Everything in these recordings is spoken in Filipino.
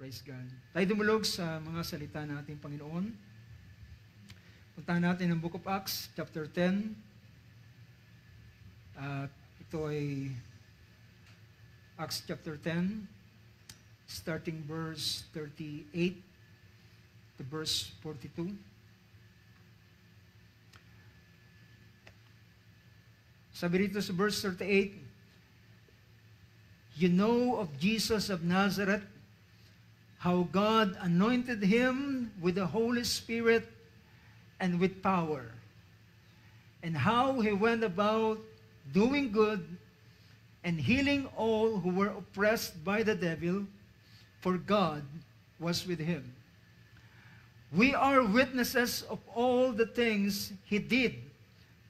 Praise God. Tayo dumulog sa mga salita ng ating Panginoon. Puntahan natin ang Book of Acts, chapter 10. At ito ay Acts chapter 10, starting verse 38 to verse 42. Sabi rito sa verse 38, "You know of Jesus of Nazareth, how God anointed him with the Holy Spirit and with power, and how he went about doing good and healing all who were oppressed by the devil, for God was with him. We are witnesses of all the things he did,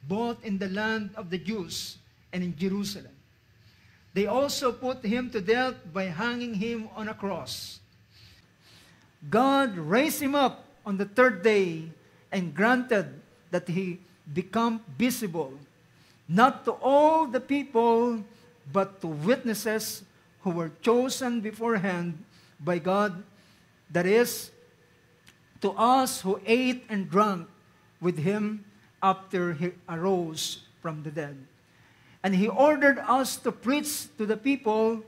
both in the land of the Jews and in Jerusalem. They also put him to death by hanging him on a cross. God raised him up on the third day and granted that he become visible, not to all the people, but to witnesses who were chosen beforehand by God, that is, to us who ate and drank with him after he arose from the dead. And he ordered us to preach to the people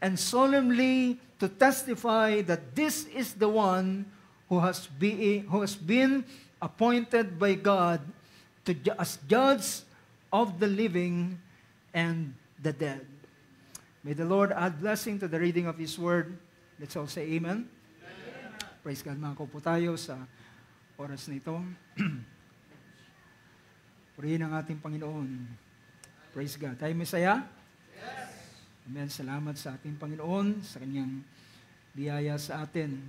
and solemnly to testify that this is the one who has been appointed by God as judge of the living and the dead." May the Lord add blessing to the reading of His Word. Let's all say amen. Amen. Praise God. Mga po tayo sa oras na ito. Purihin ang ating Panginoon. Praise God. Tayo masaya? Yes. Amen. Salamat sa ating Panginoon, sa Kanyang biyaya sa atin.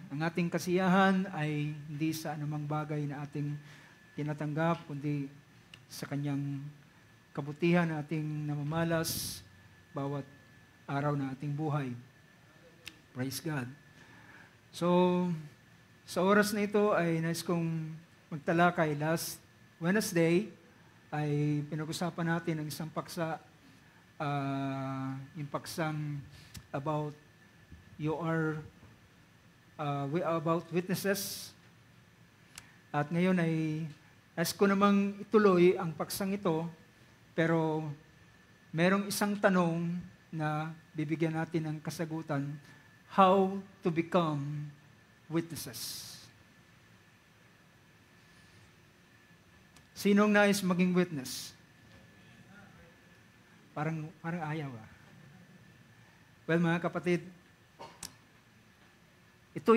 Ang ating kasiyahan ay hindi sa anumang bagay na ating tinatanggap, kundi sa Kanyang kabutihan na ating namamalas bawat araw na ating buhay. Praise God. So, sa oras na ito ay nais kong magtalakay. Last Wednesday ay pinag-usapan natin ang isang paksa, yung paksang about about witnesses. At ngayon ay nais ko namang ituloy ang paksang ito, pero merong isang tanong na bibigyan natin ng kasagutan: how to become witnesses. Sinong nais maging witness? Parang ayaw ah. Well, mga kapatid, ito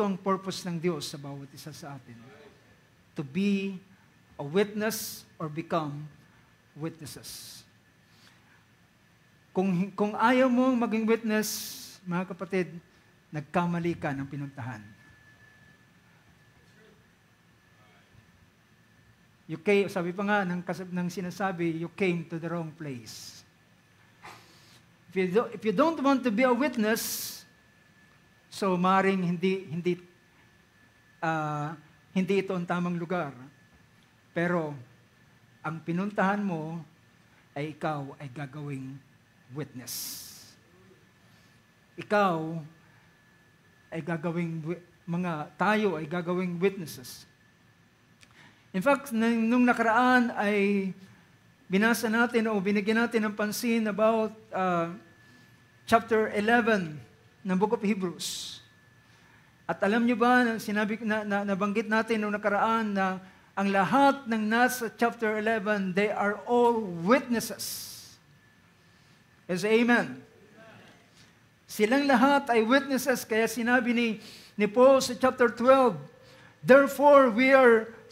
ang purpose ng Diyos sa bawat isa sa atin. To be a witness or become witnesses. Kung ayaw mo maging witness, mga kapatid, nagkamali ka ng pinuntahan. Sabi pa nga ng sinasabi, you came to the wrong place. If you don't want to be a witness, so maring hindi ito ang tamang lugar. Pero ang pinuntahan mo ay ikaw ay gagawing witness. Ikaw ay tayo ay gagawing witnesses. In fact, nung nakaraan ay binasa natin o binigyan natin ng pansin about chapter 11 ng Book of Hebrews. At alam niyo ba, nabanggit natin nung nakaraan na ang lahat ng nasa chapter 11, they are all witnesses. Yes, amen. Silang lahat ay witnesses, kaya sinabi ni Paul sa chapter 12, "Therefore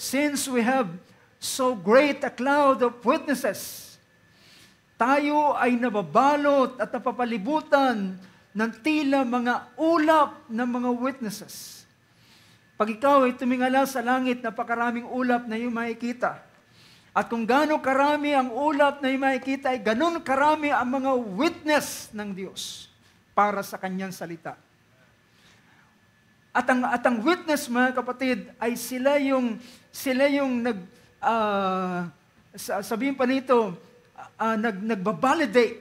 since we have so great a cloud of witnesses, tayo ay nababalot at napapalibutan ng tila mga ulap ng mga witnesses." Pag ikaw ay tumingala sa langit, napakaraming ulap na iyong makikita. At kung gaano karami ang ulap na iyong makikita, ay ganun karami ang mga witness ng Diyos para sa Kanyang salita. At ang witness, mga kapatid, ay sila yung sabihin pa nito, nagbabalidate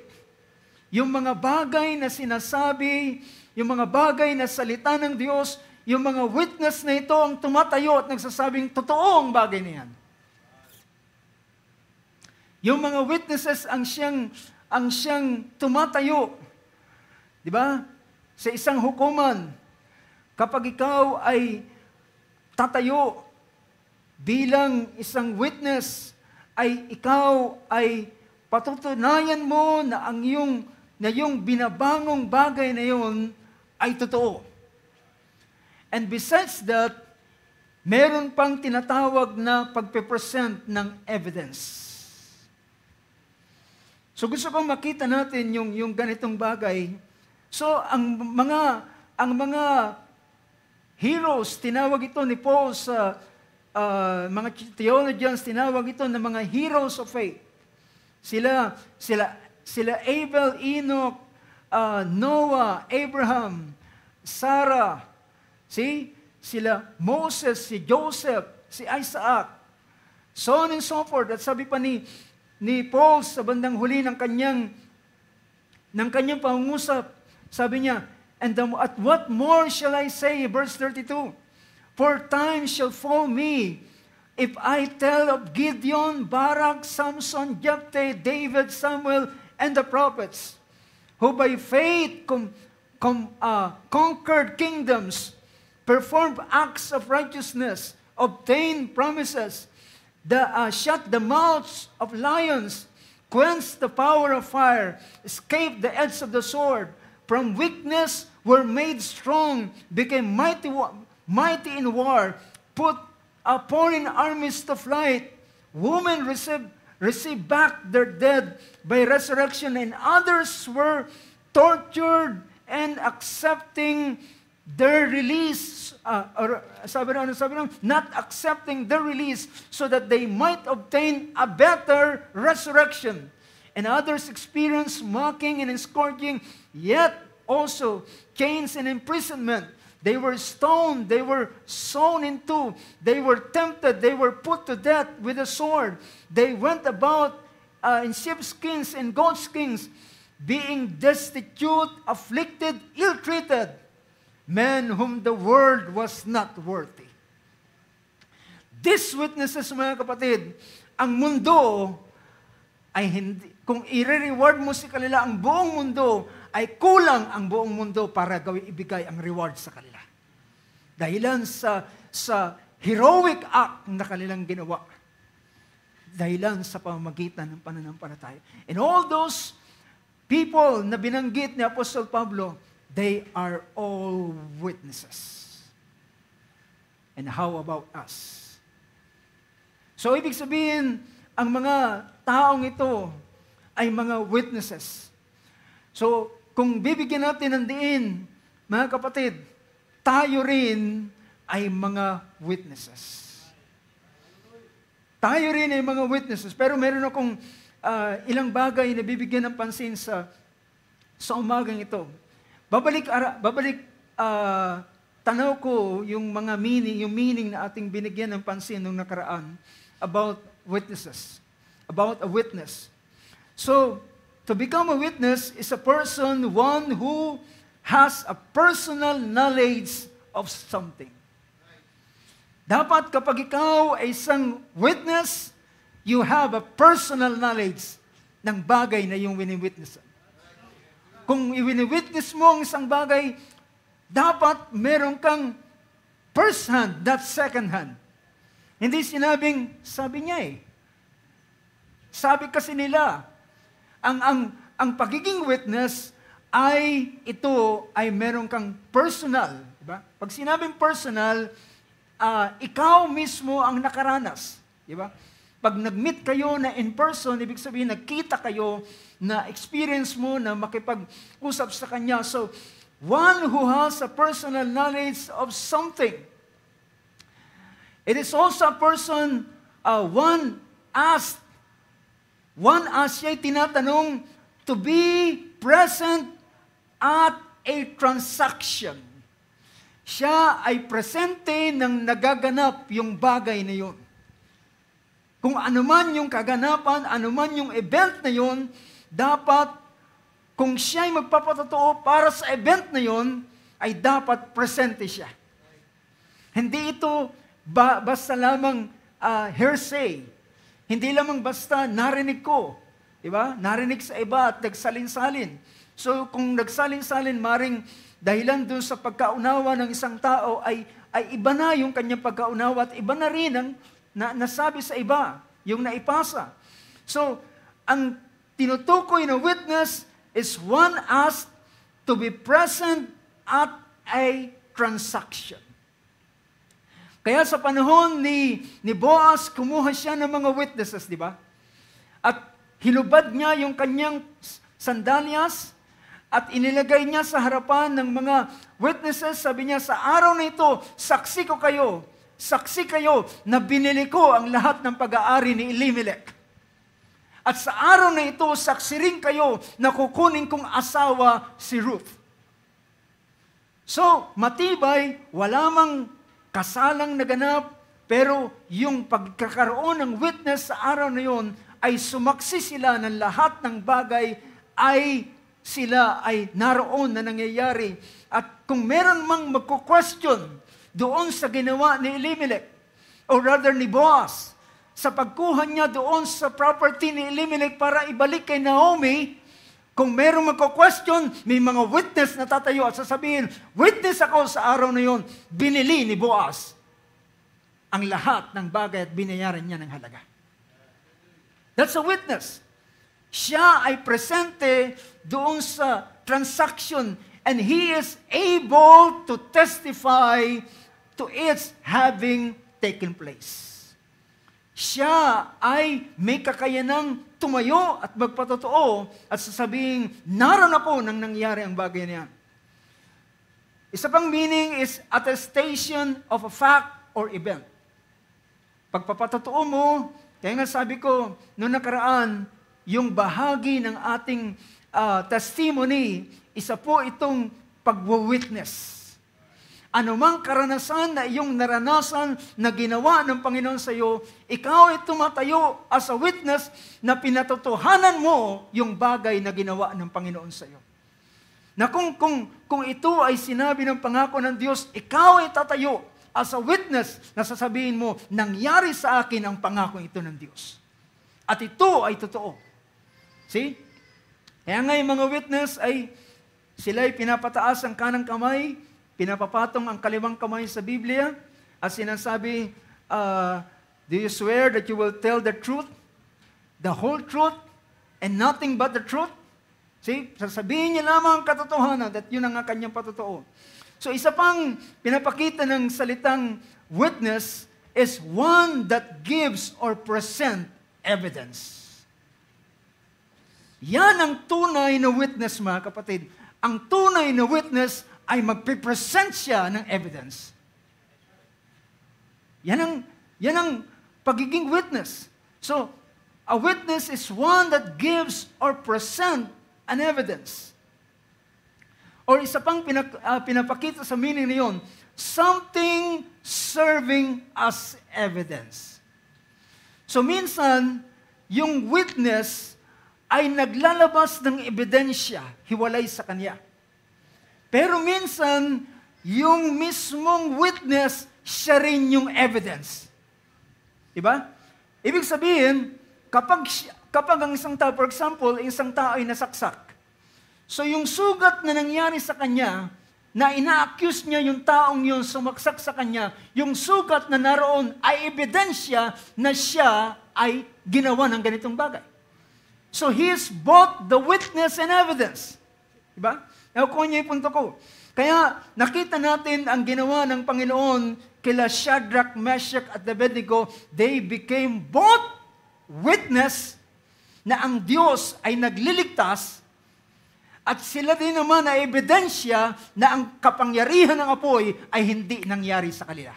yung mga bagay na sinasabi, yung mga bagay na salita ng Diyos, yung mga witness na ito ang tumatayo at nagsasabing totoo ang bagay na yan. Yung mga witnesses ang siyang tumatayo. Di ba? Sa isang hukuman, kapag ikaw ay tatayo bilang isang witness, ay ikaw ay patutunayan mo na yung binabangong bagay na yun ay totoo. And besides that, meron pang tinatawag na pagpe-present ng evidence. So gusto kong makita natin yung ganitong bagay. So ang mga heroes, tinawag ito ni Paul sa mga theologians, tinawag ito na mga heroes of faith. Sila Abel, Enoch, Noah, Abraham, Sarah, sila Moses, si Joseph, si Isaac, so on and so forth. At sabi pa ni Paul sa bandang huli ng kanyang pangungusap, sabi niya, at what more shall I say, verse 32, for time shall fail me, if I tell of Gideon, Barak, Samson, Jephthah, David, Samuel, and the prophets, who by faith conquered kingdoms, performed acts of righteousness, obtained promises, shut the mouths of lions, quenched the power of fire, escaped the edge of the sword, from weakness were made strong, became mighty in war, put foreign armies to flight, women received back their dead by resurrection, and others were tortured and accepting their release, not accepting their release so that they might obtain a better resurrection. And others experienced mocking and scourging, yet also chains and imprisonment. They were stoned, they were sawn in two, they were tempted, they were put to death with a sword. They went about in sheepskins and goatskins, being destitute, afflicted, ill-treated, men whom the world was not worthy. These witnesses, mga kapatid, ang mundo ay hindi, kung i-reward mo si kanila ang buong mundo, ay kulang ang buong mundo para ibigay ang reward sa kanila. Dahilan sa heroic act na kanilang ginawa. Dahilan sa pamamagitan ng pananampalataya. And all those people na binanggit ni Apostol Pablo, they are all witnesses. And how about us? So, ibig sabihin, ang mga taong ito ay mga witnesses. So, kung bibigyan natin ng diin, mga kapatid, tayo rin ay mga witnesses. Tayo rin ay mga witnesses. Pero meron akong ilang bagay na bibigyan ng pansin sa umagang ito. Babalik tanaw ko yung mga meaning na ating binigyan ng pansin nung nakaraan about witnesses, about a witness. So, to become a witness is a person, one who has a personal knowledge of something. Dapat kapag ikaw ay isang witness, you have a personal knowledge ng bagay na yung wini-witnessan. Kung i-witness mo ang isang bagay, dapat meron kang first hand, not second hand. Hindi sinabing, sabi niya eh. Sabi kasi nila, ang pagiging witness ay ito ay meron kang personal. Diba? Pag sinabing personal, ikaw mismo ang nakaranas. Diba? Pag nag-meet kayo na in person, ibig sabihin nagkita kayo na experience mo na makipag-usap sa kanya. So, one who has a personal knowledge of something. It is also a person, one as siya'y tinatanong to be present at a transaction. Siya ay presente nang nagaganap yung bagay na yun. Kung anuman yung kaganapan, anuman yung event na yun, dapat kung siya'y magpapatotoo para sa event na yon, ay dapat presente siya. Hindi ito basta lamang hearsay. Hindi lamang basta narinig ko. Diba? Narinig sa iba at nagsalin-salin. So kung nagsalin-salin, maring dahilan dun sa pagkaunawa ng isang tao ay iba na yung kanyang pagkaunawa at iba na rin ang nasabi sa iba, yung naipasa. So, ang tinutukoy na witness is one asked to be present at a transaction. Kaya sa panahon ni Boaz, kumuha siya ng mga witnesses, di ba? At hinubad niya yung kanyang sandalyas at inilagay niya sa harapan ng mga witnesses. Sabi niya, sa araw na ito, saksi kayo na binili ko ang lahat ng pag-aari ni Elimelech. At sa araw na ito, saksi rin kayo na kukunin kong asawa si Ruth. So, matibay, wala mang kasalang naganap, pero yung pagkakaroon ng witness sa araw na yon ay sumaksi sila ng lahat ng bagay sila ay naroon na nangyayari. At kung meron mang magko-question doon sa ginawa ni Elimelech, or rather ni Boaz, sa pagkuha niya doon sa property ni Elimelech para ibalik kay Naomi, kung merong magko-question, may mga witness na tatayo at sasabihin, witness ako sa araw na yon, binili ni Boaz ang lahat ng bagay at binayaran niya ng halaga. That's a witness. Siya ay presente doon sa transaction and he is able to testify to its having taken place. Siya ay may kakayanang tumayo at magpatotoo at sasabihin, naroon ako nang nangyari ang bagay niya. Isa pang meaning is attestation of a fact or event. Pagpapatotoo mo, kaya nga sabi ko, noong nakaraan, yung bahagi ng ating testimony, isa po itong pag-witness. Anumang karanasan na iyong naranasan na ginawa ng Panginoon sa iyo, ikaw ay tumatayo as a witness na pinatotohanan mo yung bagay na ginawa ng Panginoon sa iyo. Na kung ito ay sinabi ng pangako ng Diyos, ikaw ay tatayo as a witness na sasabihin mo, nangyari sa akin ang pangako ito ng Diyos. At ito ay totoo. See? Kaya nga yung mga witness ay sila ay pinapataas ang kanang kamay, pinapapatong ang kaliwang kamay sa Biblia, at sinasabi, do you swear that you will tell the truth, the whole truth, and nothing but the truth? See? Sasabihin niya lamang ang katotohanan at yun ang kanyang patotoo. So isa pang pinapakita ng salitang witness is one that gives or present evidence. Yan ang tunay na witness, mga kapatid. Ang tunay na witness ay magpipresent siya ng evidence. Yan ang pagiging witness. So, a witness is one that gives or present an evidence. Or isa pang pinapakita sa meaning na yun, something serving as evidence. So minsan, yung witness ay naglalabas ng ebidensya, hiwalay sa kanya. Pero minsan, yung mismong witness, siya rin yung evidence. Diba? Ibig sabihin, kapag ang isang tao, for example, isang tao ay nasaksak, so yung sugat na nangyari sa kanya, na ina-accuse niya yung taong yun sumaksak sa kanya, yung sugat na naroon ay ebidensya na siya ay ginawa ng ganitong bagay. So he is both the witness and evidence. Diba? Nakukuha niya yung punto ko. Kaya nakita natin ang ginawa ng Panginoon kila Shadrach, Meshach at Abednego. They became both witness na ang Diyos ay nagliligtas at sila din naman na ebidensya na ang kapangyarihan ng apoy ay hindi nangyari sa kanila.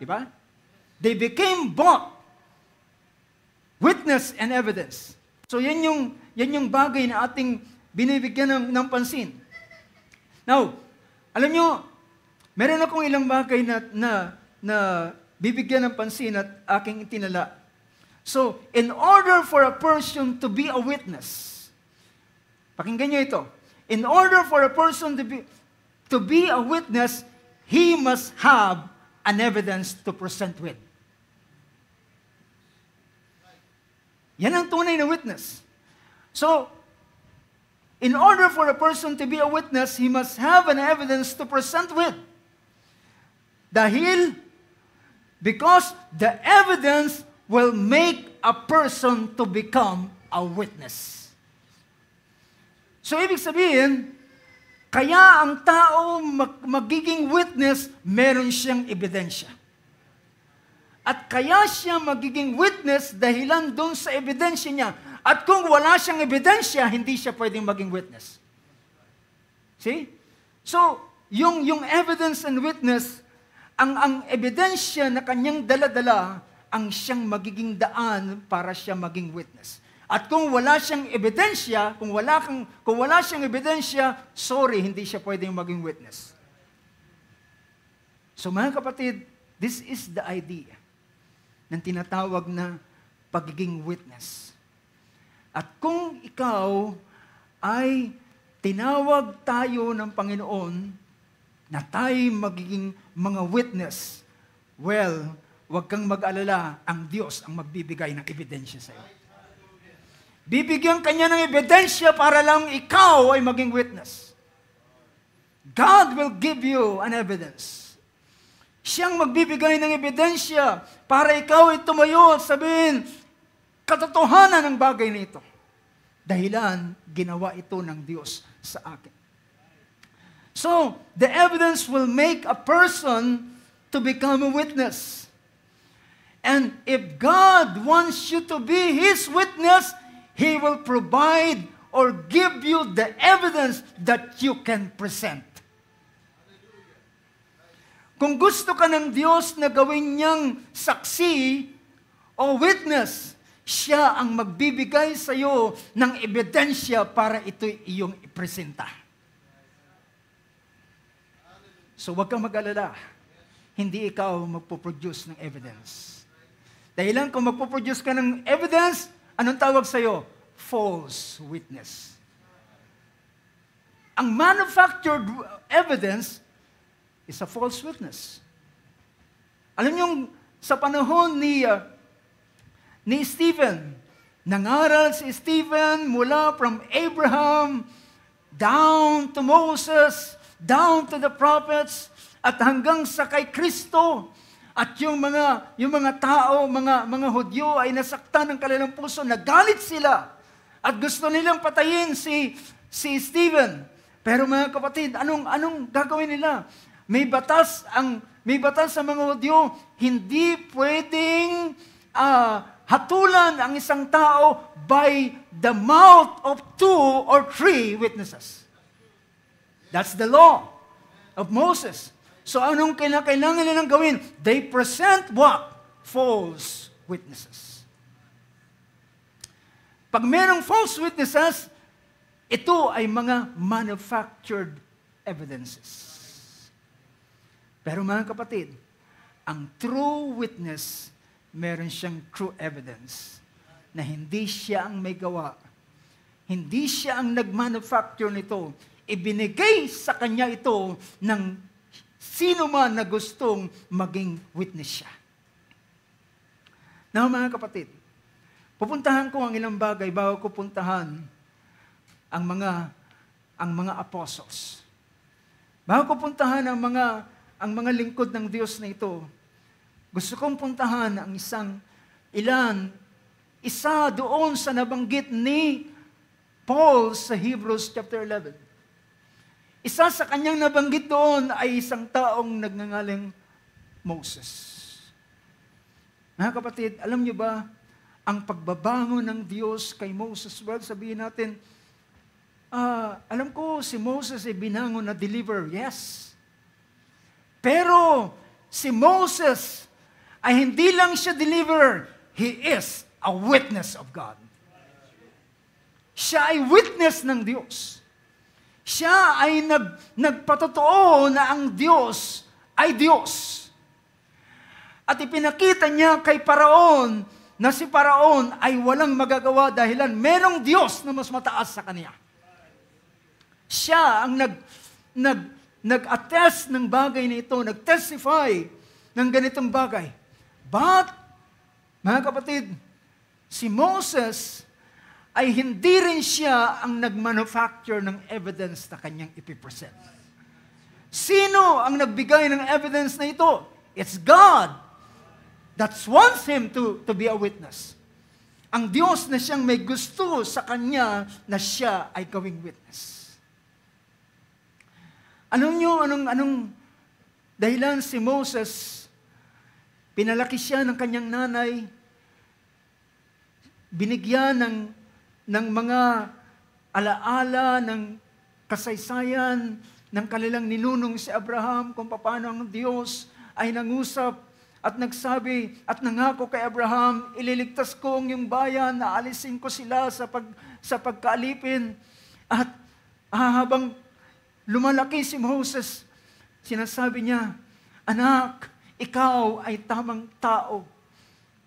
Diba? They became both witness and evidence. So yan yung bagay na ating binibigyan ng pansin. Now, alam nyo, meron akong ilang bagay na bibigyan ng pansin at aking itinala. So, in order for a person to be a witness, Pakinggan niyo ito. In order for a person to be a witness, he must have an evidence to present with. Yan ang tunay na witness. So, in order for a person to be a witness, he must have an evidence to present with. Because the evidence will make a person to become a witness. So, ibig sabihin, kaya ang tao magiging witness, meron siyang ebidensya. At kaya siya magiging witness dahilan doon sa ebidensya niya. At kung wala siyang ebidensya, hindi siya pwedeng maging witness. See? So, yung evidence and witness, ang ebidensya na kanyang dala-dala, ang siyang magiging daan para siya maging witness. At kung wala siyang ebidensya, kung wala siyang ebidensya, sorry, hindi siya pwedeng maging witness. So mga kapatid, this is the idea ng tinatawag na pagiging witness. At kung ikaw ay tinawag tayo ng Panginoon na tayo magiging mga witness, well, huwag kang mag-alala, ang Diyos ang magbibigay ng ebidensya sa iyo. Bibigyan kanya ng ebidensya para lang ikaw ay maging witness. God will give you an evidence. Siyang magbibigay ng ebidensya para ikaw ay tumayo at sabihin, katotohanan ng bagay nito. Dahilan, ginawa ito ng Diyos sa akin. So, the evidence will make a person to become a witness. And if God wants you to be His witness, He will provide or give you the evidence that you can present. Kung gusto ka ng Diyos na gawin niyang saksi o witness, siya ang magbibigay sa iyo ng ebidensya para ito'y iyong ipresenta. So huwag kang mag-alala. Hindi ikaw magpo-produce ng evidence. Dahilan kung magpo-produce ka ng evidence, anong tawag sa iyo? False witness. Ang manufactured evidence is a false witness. Alam niyo, sa panahon ni Stephen, nangaral si Stephen mula from Abraham down to Moses, down to the prophets, at hanggang sa kay Kristo. At yung mga tao, mga Hudyo ay nasaktan ng kanilang puso, nagalit sila. At gusto nilang patayin si Stephen. Pero mga kapatid, anong gagawin nila? May batas ang mga Hudyo, hindi pwedeng hatulan ang isang tao by the mouth of 2 or 3 witnesses. That's the law of Moses. So anong kailangan nilang gawin? They present what? False witnesses. Pag merong false witnesses, ito ay mga manufactured evidences. Pero mga kapatid, ang true witness, meron siyang true evidence na hindi siya ang may gawa. Hindi siya ang nag-manufacture nito. Ibinigay sa kanya ito ng sino man na gustong maging witness siya. Now mga kapatid, pupuntahan ko ang ilang bagay bago ko puntahan ang mga apostles. Bago ko puntahan ang mga lingkod ng Diyos na ito, gusto kong puntahan ang isa doon sa nabanggit ni Paul sa Hebrews chapter 11. Isa sa kanyang nabanggit doon ay isang taong nagngangaling Moses. Mga kapatid, alam niyo ba, ang pagbabango ng Diyos kay Moses, well, sabihin natin, alam ko si Moses ay binangon na deliver, yes. Pero si Moses ay hindi lang siya deliver, he is a witness of God. Siya ay witness ng Diyos. Siya ay nagpatotoo na ang Diyos ay Diyos. At ipinakita niya kay Paraon na si Paraon ay walang magagawa dahilan merong Diyos na mas mataas sa kanya. Siya ang nag-attest ng bagay na ito, nag-testify ng ganitong bagay. But, mga kapatid, si Moses ay hindi rin siya ang nag-manufacture ng evidence na kanyang ipipresent. Sino ang nagbigay ng evidence na ito? It's God that wants him to be a witness. Ang Diyos na siyang may gusto sa kanya na siya ay gawing witness. Anong dahilan si Moses? Pinalaki siya ng kanyang nanay, binigyan ng mga alaala, ng kasaysayan, ng kanilang ninunong si Abraham, kung paano ang Diyos ay nangusap at nagsabi at nangako kay Abraham, ililigtas ko ang iyong bayan, naalisin ko sila sa pagkaalipin. At habang lumalaki si Moses, sinasabi niya, anak, ikaw ay tamang tao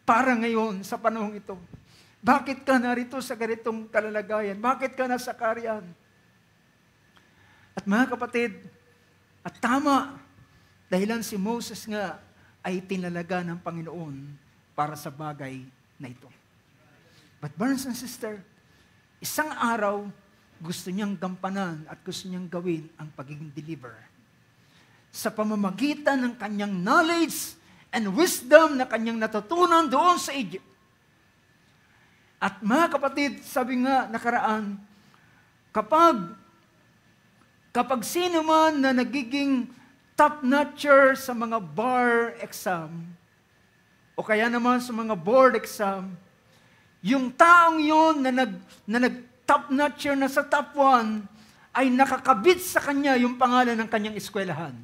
para ngayon sa panahong ito. Bakit ka narito sa ganitong kalalagayan? Bakit ka nasa Karyan? At mga kapatid, at tama, dahilan si Moses nga ay tinalaga ng Panginoon para sa bagay na ito. But brothers and sisters, isang araw, gusto niyang gampanan at gusto niyang gawin ang pagiging deliverer. Sa pamamagitan ng kanyang knowledge and wisdom na kanyang natutunan doon sa Egypt. At mga kapatid, sabi nga nakaraan, kapag sino man na nagiging top-notcher sa mga bar exam, o kaya naman sa mga board exam, yung taong yun na nag-top-notcher na sa top 1, ay nakakabit sa kanya yung pangalan ng kanyang eskwelahan.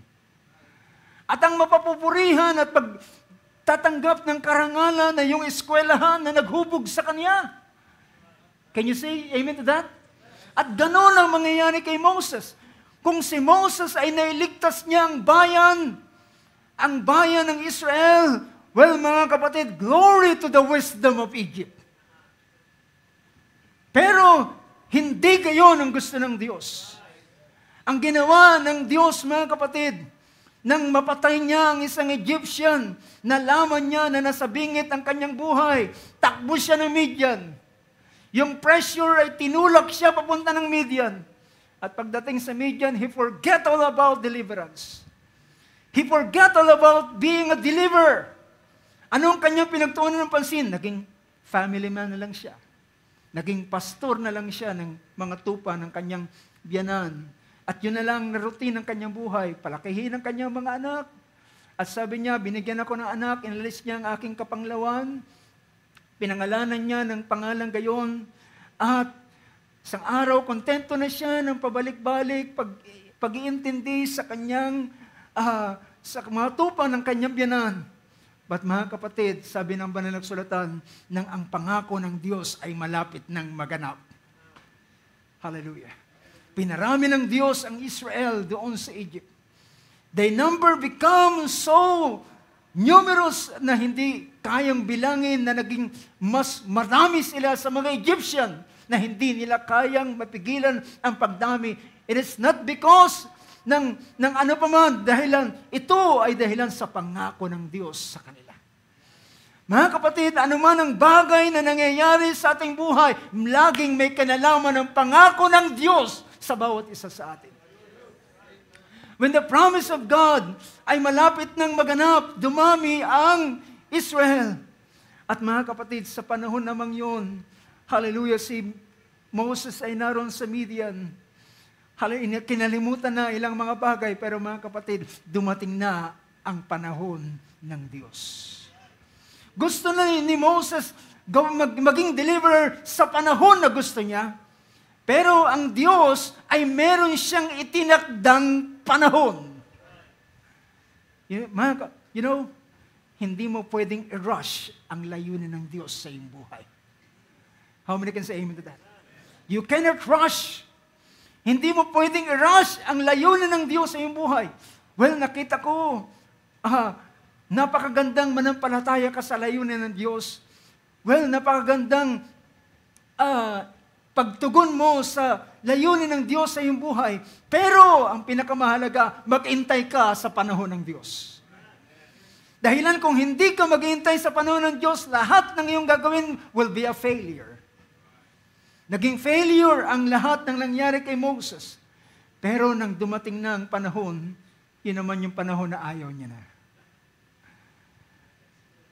At ang mapapupurihan at pagtatanggap ng karangalan na yung eskwelahan na naghubog sa kanya. Can you say amen to that? At ganoon ang mangyayari kay Moses. Kung si Moses ay nailigtas niya ang bayan ng Israel, well, mga kapatid, glory to the wisdom of Egypt. Pero, hindi gayon ang gusto ng Diyos. Ang ginawa ng Diyos, mga kapatid, nang mapatay niya ang isang Egyptian, nalaman niya na nasa bingit ang kanyang buhay, takbo siya ng Midian. Yung pressure ay tinulak siya papunta ng Midian. At pagdating sa Midian, he forget all about deliverance. He forget all about being a deliverer. Anong kanyang pinagtuunan ng pansin? Naging family man na lang siya. Naging pastor na lang siya ng mga tupa ng kanyang biyanan. At yun na lang na routine ng kanyang buhay. Palakihin ang kanyang mga anak. At sabi niya, binigyan ako ng anak, inalis niya ang aking kapanglawan. Pinangalanan niya ng pangalang gayon. At isang araw, kontento na siya ng pabalik-balik, pag-iintindi sa kanyang, sa mga tupa ng kanyang biyanan. But mga kapatid, sabi ng banal na kasulatan, nang ang pangako ng Diyos ay malapit ng maganap. Hallelujah. Pinarami ng Diyos ang Israel doon sa Egypt. Their number become so numerous na hindi kayang bilangin, na naging mas marami sila sa mga Egyptian, na hindi nila kayang mapigilan ang pagdami. It is not because ng ano pa man, dahilan. Ito ay dahilan sa pangako ng Diyos sa kanila. Mga kapatid, anuman ang bagay na nangyayari sa ating buhay, laging may kinalaman ng pangako ng Diyos sa bawat isa sa atin. When the promise of God ay malapit ng maganap, dumami ang Israel. At mga kapatid, sa panahon namang yun, hallelujah, si Moses ay naroon sa Midian. Kinalimutan na ilang mga bagay, pero mga kapatid, dumating na ang panahon ng Diyos. Gusto na ni Moses maging deliverer sa panahon na gusto niya, pero ang Diyos ay meron siyang itinakdang panahon. You know, hindi mo pwedeng i-rush ang layunin ng Diyos sa iyong buhay. How many can say amen to that? You cannot rush. Hindi mo pwedeng i-rush ang layunin ng Diyos sa iyong buhay. Well, nakita ko, napakagandang manampalataya ka sa layunin ng Diyos. Well, napakagandang pagtugon mo sa layunin ng Diyos sa iyong buhay. Pero ang pinakamahalaga, mag-intay ka sa panahon ng Diyos. Dahilan kung hindi ka mag-intay sa panahon ng Diyos, lahat ng iyong gagawin will be a failure. Naging failure ang lahat ng nangyari kay Moses. Pero nang dumating na ang panahon, yun naman yung panahon na ayaw niya na.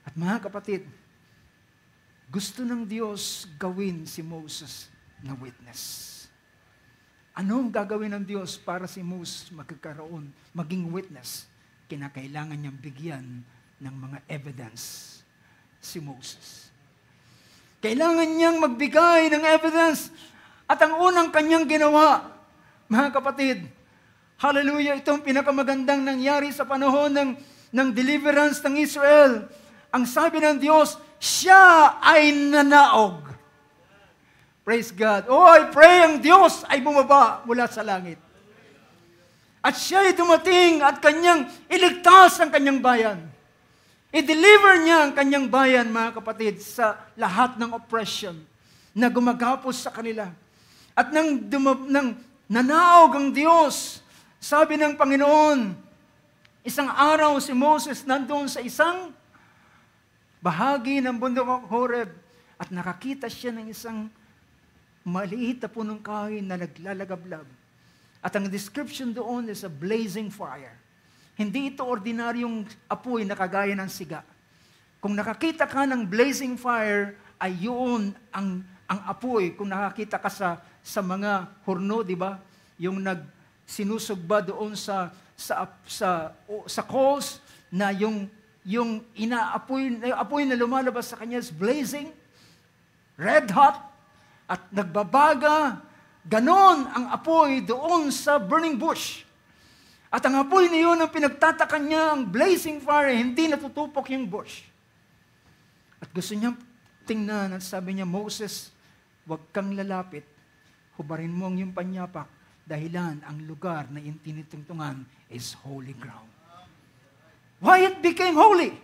At mga kapatid, gusto ng Diyos gawin si Moses na witness. Anong gagawin ng Diyos para si Moses maging witness? Kinakailangan niyang bigyan ng mga evidence si Moses. Kailangan niyang magbigay ng evidence. At ang unang kanyang ginawa, mga kapatid, hallelujah, itong pinakamagandang nangyari sa panahon ng deliverance ng Israel. Ang sabi ng Diyos, siya ay nanaog. Praise God. Oh, I pray ang Diyos ay bumaba mula sa langit. At siya ay dumating at kanyang iligtas ang kanyang bayan. I-deliver niya ang kanyang bayan, mga kapatid, sa lahat ng oppression na gumagapos sa kanila. At nang nanaog ang Diyos, sabi ng Panginoon, isang araw si Moses nandoon sa isang bahagi ng bundok Horeb at nakakita siya ng isang maliit na punong kahoy na naglalagablab. At ang description doon is a blazing fire. Hindi ito ordinaryong apoy na kagaya ng siga. Kung nakakita ka ng blazing fire, ay yun ang apoy. Kung nakakita ka sa mga horno, di ba? Yung sinusugba doon sa coals na yung apoy na lumalabas sa kanya is blazing, red hot, at nagbabaga, ganon ang apoy doon sa burning bush. At ang apoy na yun, ang pinagtatakan niya, ang blazing fire, hindi natutupok yung bush. At gusto niya tingnan at sabi niya, Moses, huwag kang lalapit, hubarin mo ang iyong panyapak, dahilan ang lugar na iyong tinitungtungan is holy ground. Why it became holy?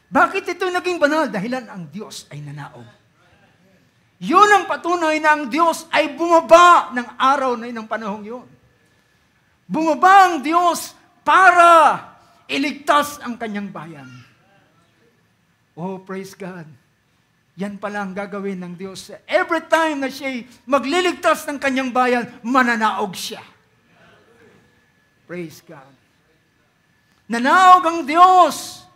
Bakit ito naging banal? Dahilan ang Diyos ay nanaog. Yun ang patunay na ang Diyos ay bumaba ng araw na ng panahong yun. Bumaba ang Diyos para iligtas ang kanyang bayan. Oh, praise God. Yan pala ang gagawin ng Diyos. Every time na siya magliligtas ng kanyang bayan, mananaog siya. Praise God. Nanaog ang Diyos.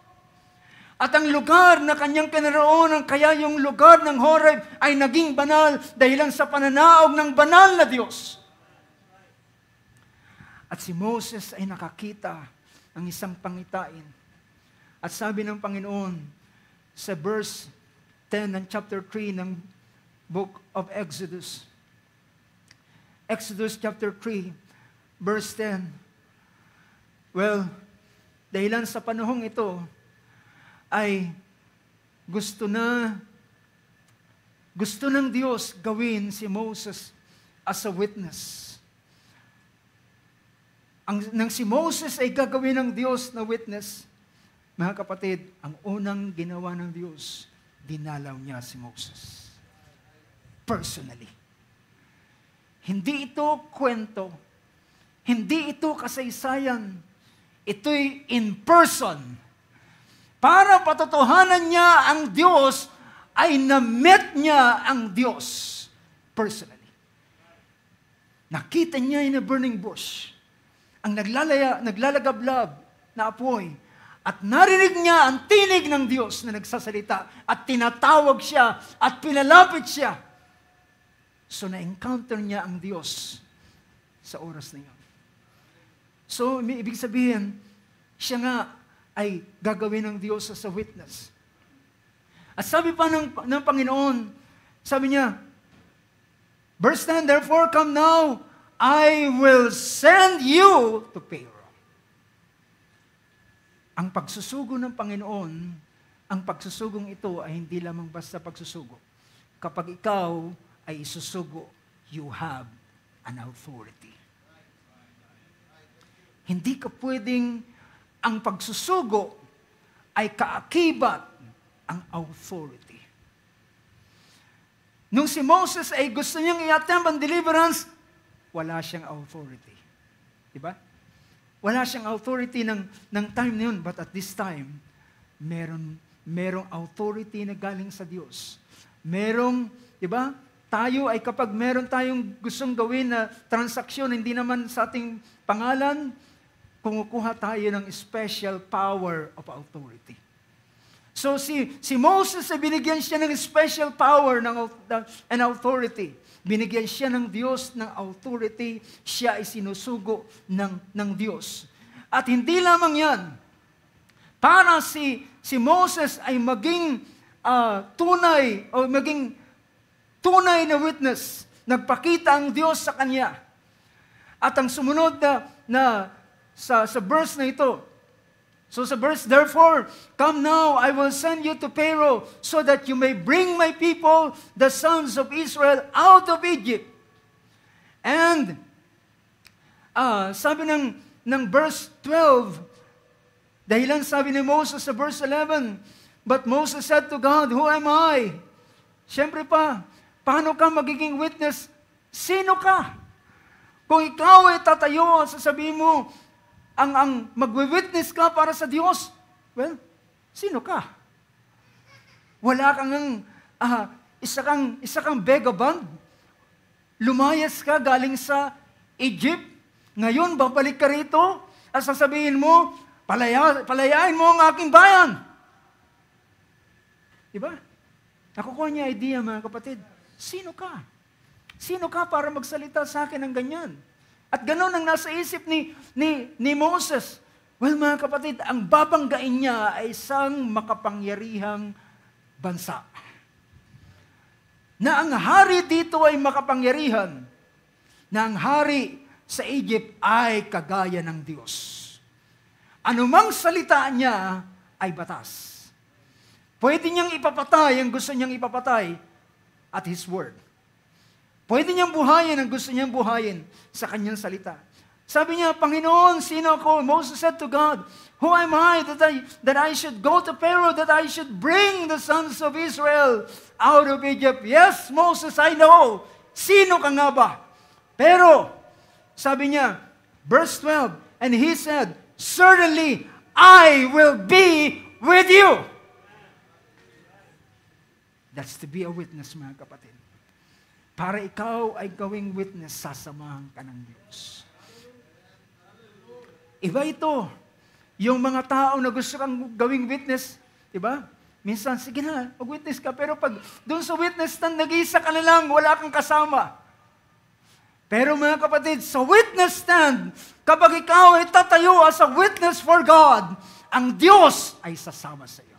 At ang lugar na kanyang kinaroonan, kaya yung lugar ng Horeb ay naging banal dahilan sa pananaog ng banal na Diyos. At si Moses ay nakakita ng isang pangitain. At sabi ng Panginoon sa verse 10 ng chapter 3 ng book of Exodus. Exodus chapter 3, verse 10. Well, dahilan sa panahong ito, ay gusto ng Diyos gawin si Moses as a witness. Nang si Moses ay gagawin ng Diyos na witness, mga kapatid, ang unang ginawa ng Diyos, dinalaw niya si Moses. Personally. Hindi ito kwento. Hindi ito kasaysayan. Ito'y in person. Para patotohanan niya ang Diyos, ay na-met niya ang Diyos personally. Nakita niya in a burning bush, ang naglalagablab na apoy, at narinig niya ang tinig ng Diyos na nagsasalita, at tinatawag siya, at pinalapit siya. So na-encounter niya ang Diyos sa oras na yun. So, ibig sabihin, siya nga ay gagawin ng Diyos as a witness. At sabi pa ng Panginoon, sabi niya, verse 10, therefore come now, I will send you to Pharaoh. Ang pagsusugo ng Panginoon, ang pagsusugong ito ay hindi lamang basta pagsusugo. Kapag ikaw ay isusugo, you have an authority. Hindi ka pwedeng ang pagsusugo ay kaakibat ang authority. Nung si Moses ay gusto niyang i-attempt ang deliverance, wala siyang authority. Diba? Wala siyang authority ng time na yun. But at this time, merong authority na galing sa Diyos. Diba? Tayo ay kapag meron tayong gustong gawin na transaksyon, hindi naman sa ating pangalan, kumukuha tayo ng special power of authority. So si Moses ay binigyan siya ng special power and authority. Binigyan siya ng Diyos ng authority. Siya ay sinusugo ng Diyos. At hindi lamang yan. Para si Moses ay maging tunay na witness. Nagpakita ang Diyos sa kanya. At ang sumunod na sa verse na ito, so sa verse, therefore, come now, I will send you to Pharaoh, so that you may bring my people, the sons of Israel, out of Egypt. And, sabi ng verse 12, dahilan sabi ni Moses sa verse 11, but Moses said to God, who am I? Siyempre paano ka magiging witness? Sino ka? Kung ikaw ay tatayo, sasabihin mo, ang magwi-witness ka para sa Diyos, well, sino ka? Wala kang isa kang vagabond. Lumayas ka galing sa Egypt. Ngayon, babalik ka rito at sasabihin mo, palayain mo ang aking bayan. Diba? Nakukuha niya idea, mga kapatid. Sino ka? Sino ka para magsalita sa akin ng ganyan? At gano'n ang nasa isip ni Moses. Well, mga kapatid, ang babanggain niya ay isang makapangyarihang bansa. Na ang hari dito ay makapangyarihan. Na ang hari sa Egypt ay kagaya ng Diyos. Anumang salita niya ay batas. Pwede niyang ipapatay ang gusto niyang ipapatay at His word. Pwede niyang buhayin ang gusto niyang buhayin sa kanyang salita. Sabi niya, Panginoon, sino ako? Moses said to God, who am I that I should go to Pharaoh, that I should bring the sons of Israel out of Egypt? Yes, Moses, I know. Sino ka nga ba? Pero, sabi niya, verse 12, and he said, certainly I will be with you. That's to be a witness, mga kapatid. Para ikaw ay gawing witness, sasamahan ka ng Diyos. Iba ito. Yung mga tao na gusto kang gawing witness, diba? Minsan, sige na, mag-witness ka. Pero pag doon sa witness stand, nag-iisa ka na lang, wala kang kasama. Pero mga kapatid, sa witness stand, kapag ikaw ay tatayo as a witness for God, ang Diyos ay sasama sa iyo.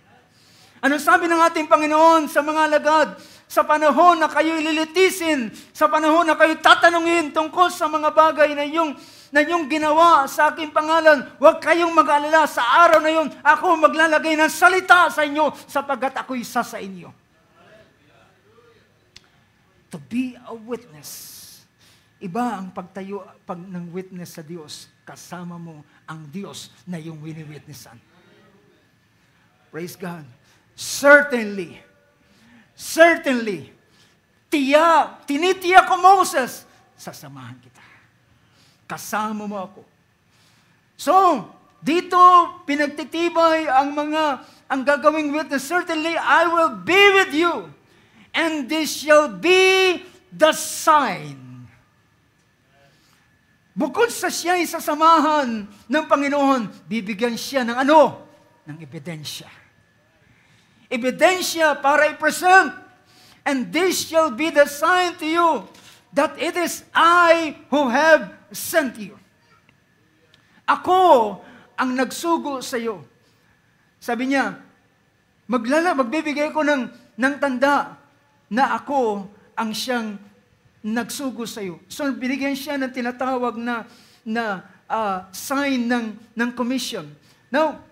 Anong sabi ng ating Panginoon sa mga alagad? Sa panahon na kayo ililitisin, sa panahon na kayo tatanungin tungkol sa mga bagay na yung ginawa sa aking pangalan, huwag kayong mag-alala. Sa araw na yun, ako maglalagay ng salita sa inyo sapagkat ako isa sa inyo. To be a witness. Iba ang pagtayo ng witness sa Diyos. Kasama mo ang Diyos na yung wini-witnessan. Praise God. Certainly, tinitiyak ko Moses, sasamahan kita. Kasama mo ako. So, dito pinagtitibay ang gagawing witness. Certainly, I will be with you, and this shall be the sign. Bukod sa siya'y sasamahan ng Panginoon, bibigyan siya ng ano? Ng ebidensya. Ebidensya para i-present. And this shall be the sign to you that it is I who have sent you. Ako ang nagsugo sa iyo. Sabi niya, magbibigay ko ng tanda na ako ang siyang nagsugo sa iyo. So binigyan siya ng tinatawag na sign ng commission. Now,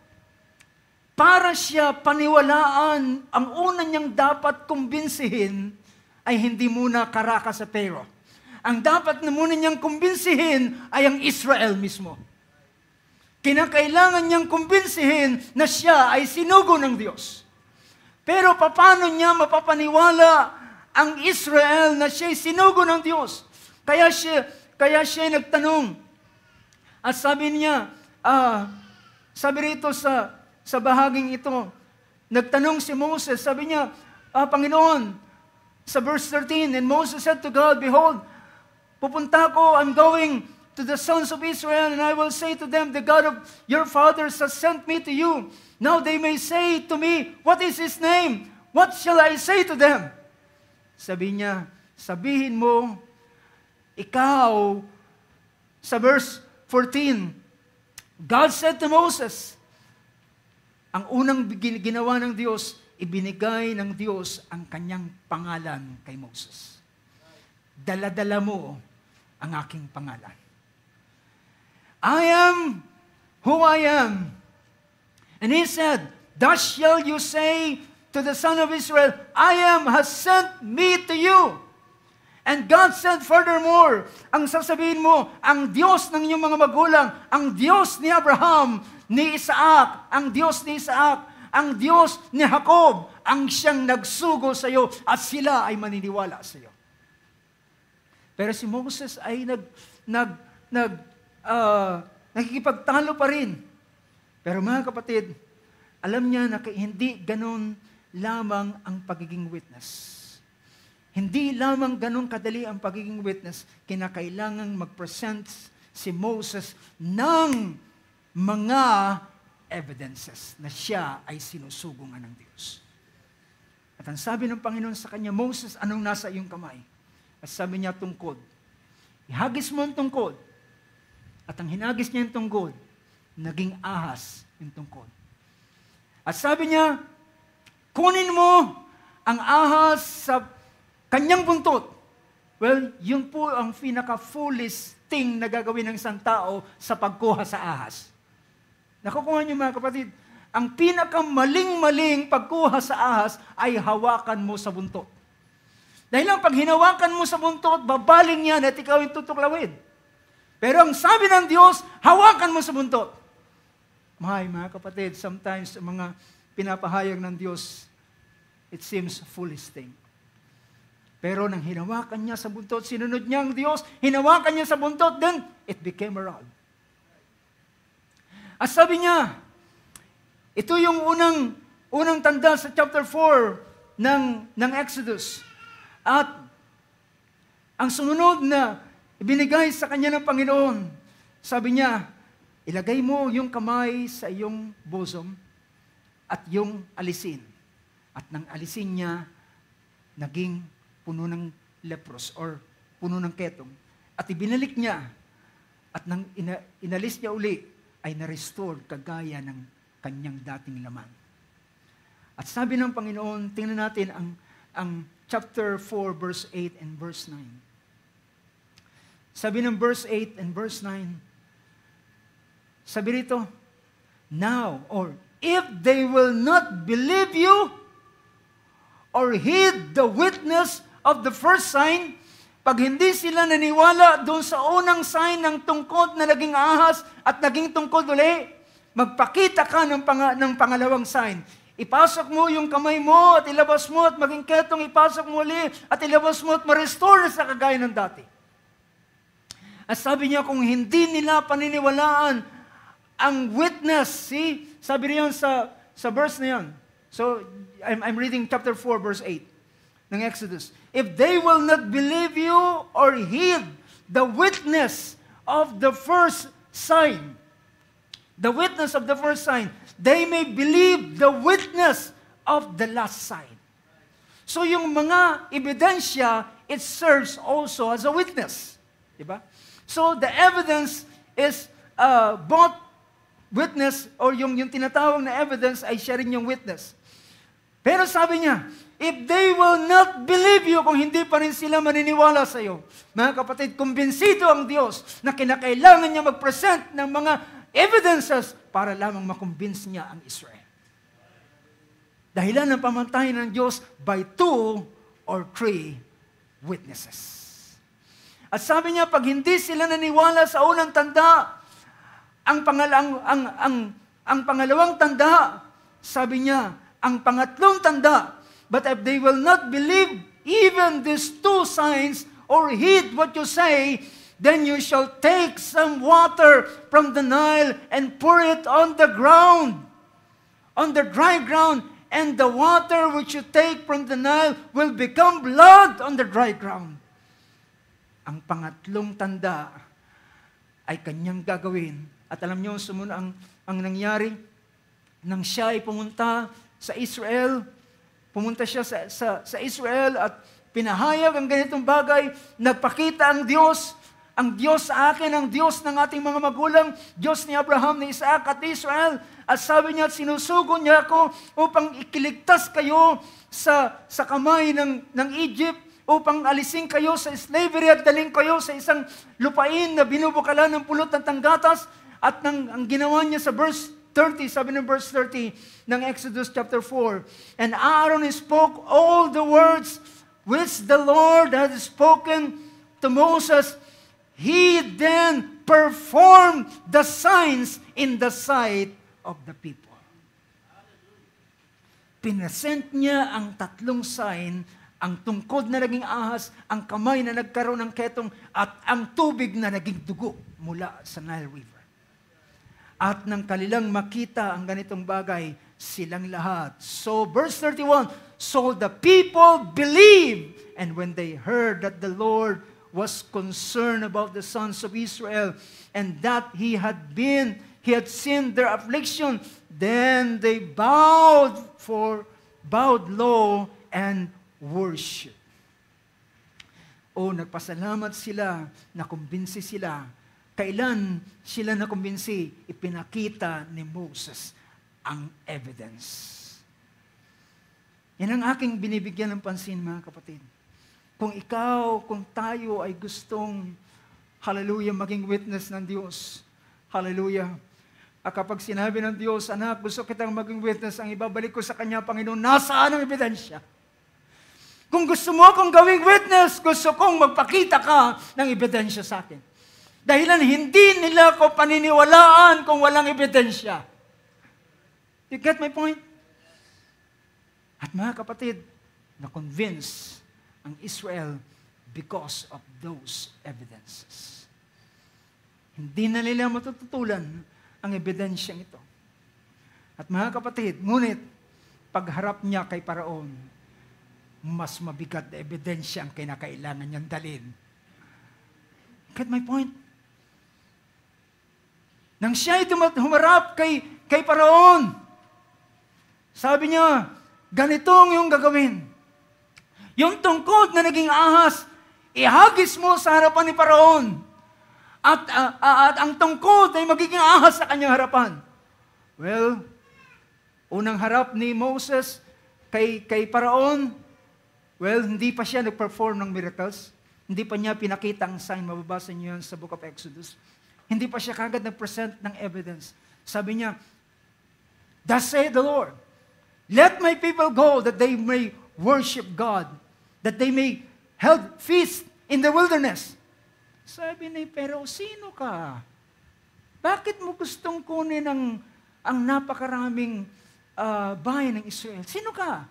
para siya paniwalaan, ang una niyang dapat kumbinsihin ay hindi muna karaka sa Pharaoh. Ang dapat na muna niyang kumbinsihin ay ang Israel mismo. Kinakailangan niyang kumbinsihin na siya ay sinugo ng Diyos. Pero paano niya mapapaniwala ang Israel na siya'y sinugo ng Diyos. Kaya siya nagtanong. At sabi niya, sabi rito sa bahaging ito, nagtanong si Moses, sabi niya, Panginoon, sa verse 13, and Moses said to God, behold, pupunta ko, I'm going to the sons of Israel, and I will say to them, the God of your fathers has sent me to you. Now they may say to me, what is his name? What shall I say to them? Sabi niya, sabihin mo, ikaw, sa verse 14, God said to Moses, ang unang ginawa ng Diyos, ibinigay ng Diyos ang kanyang pangalan kay Moses. Dala-dala mo ang aking pangalan. I am who I am. And he said, thus shall you say to the son of Israel, I am has sent me to you. And God said furthermore, ang sasabihin mo, ang Diyos ng iyong mga magulang, ang Diyos ni Abraham, ni Isaac, ang Diyos ni Isaac, ang Diyos ni Jacob, ang siyang nagsugo sa iyo at sila ay maniniwala sa iyo. Pero si Moses ay nakikipagtalo pa rin. Pero mga kapatid, alam niya na hindi ganon lamang ang pagiging witness. Hindi lamang ganon kadali ang pagiging witness. Kinakailangang mag-present si Moses ng mga evidences na siya ay sinusugungan ng Diyos. At ang sabi ng Panginoon sa kanya, Moses, anong nasa iyong kamay? At sabi niya, tungkod. Ihagis mo ang tungkod. At ang hinagis niya yung tungkod, naging ahas yung tungkod. At sabi niya, kunin mo ang ahas sa kanyang buntot. Well, yun po ang pinaka-foolish thing na gagawin ng isang tao sa pagkuha sa ahas. Nakukuha niyo mga kapatid, ang pinaka-maling-maling pagkuha sa ahas ay hawakan mo sa buntot. Dahil lang pag hinawakan mo sa buntot, babaling yan at ikaw yung tutuklawin. Pero ang sabi ng Diyos, hawakan mo sa buntot. Mga kapatid, sometimes mga pinapahayag ng Diyos, it seems a foolish thing. Pero nang hinawakan niya sa buntot, sinunod niya ang Diyos, hinawakan niya sa buntot, then it became a rod. At sabi niya, ito yung unang tanda sa chapter 4 ng Exodus. At ang sumunod na ibinigay sa kanya ng Panginoon, sabi niya, ilagay mo yung kamay sa iyong bosom at yung alisin. At nang alisin niya, naging puno ng lepros or puno ng ketong. At ibinalik niya. At nang inalis niya uli, ay na-restore kagaya ng kanyang dating laman. At sabi ng Panginoon, tingnan natin ang chapter 4, verse 8 and verse 9. Sabi ng verse 8 and verse 9, sabi rito, now, or if they will not believe you, or heed the witness of the first sign, pag hindi sila naniwala doon sa unang sign ng tungkod na naging ahas at naging tungkod uli, magpakita ka ng pangalawang sign. Ipasok mo yung kamay mo at ilabas mo at maging ketong ipasok mo uli at ilabas mo at ma-restore sa kagaya ng dati. At sabi niya, kung hindi nila paniniwalaan ang witness, see? Sabi niya sa verse na yan. So, I'm reading chapter 4, verse 8 ng Exodus. If they will not believe you or heed the witness of the first sign, they may believe the witness of the last sign. So yung mga ebidensya, it serves also as a witness. Diba? So the evidence is both witness or yung tinatawag na evidence ay siya rin yung witness. Pero sabi niya, if they will not believe you, kung hindi pa rin sila maniniwala sa iyo, mga kapatid, kumbinsido ang Diyos na kinakailangan niya mag-present ng mga evidences para lamang makumbins niya ang Israel. Dahilan ng pamantayan ng Diyos by 2 or 3 witnesses. At sabi niya, pag hindi sila naniwala sa unang tanda, ang pangalawang tanda, sabi niya, ang pangatlong tanda, but if they will not believe even these two signs, or heed what you say, then you shall take some water from the Nile and pour it on the ground, on the dry ground, and the water which you take from the Nile will become blood on the dry ground. Ang pangatlong tanda ay kanyang gagawin. At alam niyo, sumunod ang nangyari, nang siya ay pumunta sa Israel, pumunta siya sa Israel at pinahayag ang ganitong bagay, nagpakita ang Diyos sa akin, ang Diyos ng ating mga magulang, Diyos ni Abraham, ni Isaac at Israel. At sabi niya, sinusugo niya ako upang ikiligtas kayo sa kamay ng Egypt, upang alisin kayo sa slavery at daling kayo sa isang lupain na binubukalan ng pulot ng tanggatas. At ang ginawa niya sa verse 30, sabi ng verse 30 ng Exodus chapter 4, and Aaron spoke all the words which the Lord had spoken to Moses. He then performed the signs in the sight of the people. Pinasent niya ang tatlong sign, ang tungkod na naging ahas, ang kamay na nagkaroon ng ketong, at ang tubig na naging dugo mula sa Nile River. At nang kanilang makita ang ganitong bagay, silang lahat. So, verse 31, so the people believed, and when they heard that the Lord was concerned about the sons of Israel, and that he had seen their affliction, then they bowed low and worship. Nagpasalamat sila, nakumbinsi sila. Kailan sila nakumbinsi? Ipinakita ni Moses ang evidence. Yan ang aking binibigyan ng pansin, mga kapatid. Kung tayo ay gustong, hallelujah, maging witness ng Diyos, hallelujah, at kapag sinabi ng Diyos, anak, gusto kitang maging witness, ang ibabalik ko sa Kanya, Panginoon, nasaan ang ebidensya? Kung gusto mo akong gawing witness, gusto kong magpakita ka ng ebidensya sa akin. Dahilan hindi nila ko paniniwalaan kung walang ebidensya. You get my point? At mga kapatid, na-convince ang Israel because of those evidences. Hindi na nila matututulan ang ebidensyang ito. At mga kapatid, ngunit pagharap niya kay Paraon, mas mabigat na ebidensya ang kinakailangan niyang dalhin. Get my point? Nang siya'y humarap kay Paraon, sabi niya, ganitong yung gagawin. Yung tungkod na naging ahas, ihagis mo sa harapan ni Paraon. At ang tungkod ay magiging ahas sa kanyang harapan. Well, unang harap ni Moses kay Paraon, well, hindi pa siya nag-perform ng miracles. Hindi pa niya pinakita ang sign. Mababasa niyo yan sa Book of Exodus. Hindi pa siya kagad nag-present ng evidence. Sabi niya, thus saith the Lord, let my people go that they may worship God, that they may hold feast in the wilderness. Sabi ni Pero, sino ka? Bakit mo gustong kunin ang napakaraming bayan ng Israel? Sino ka?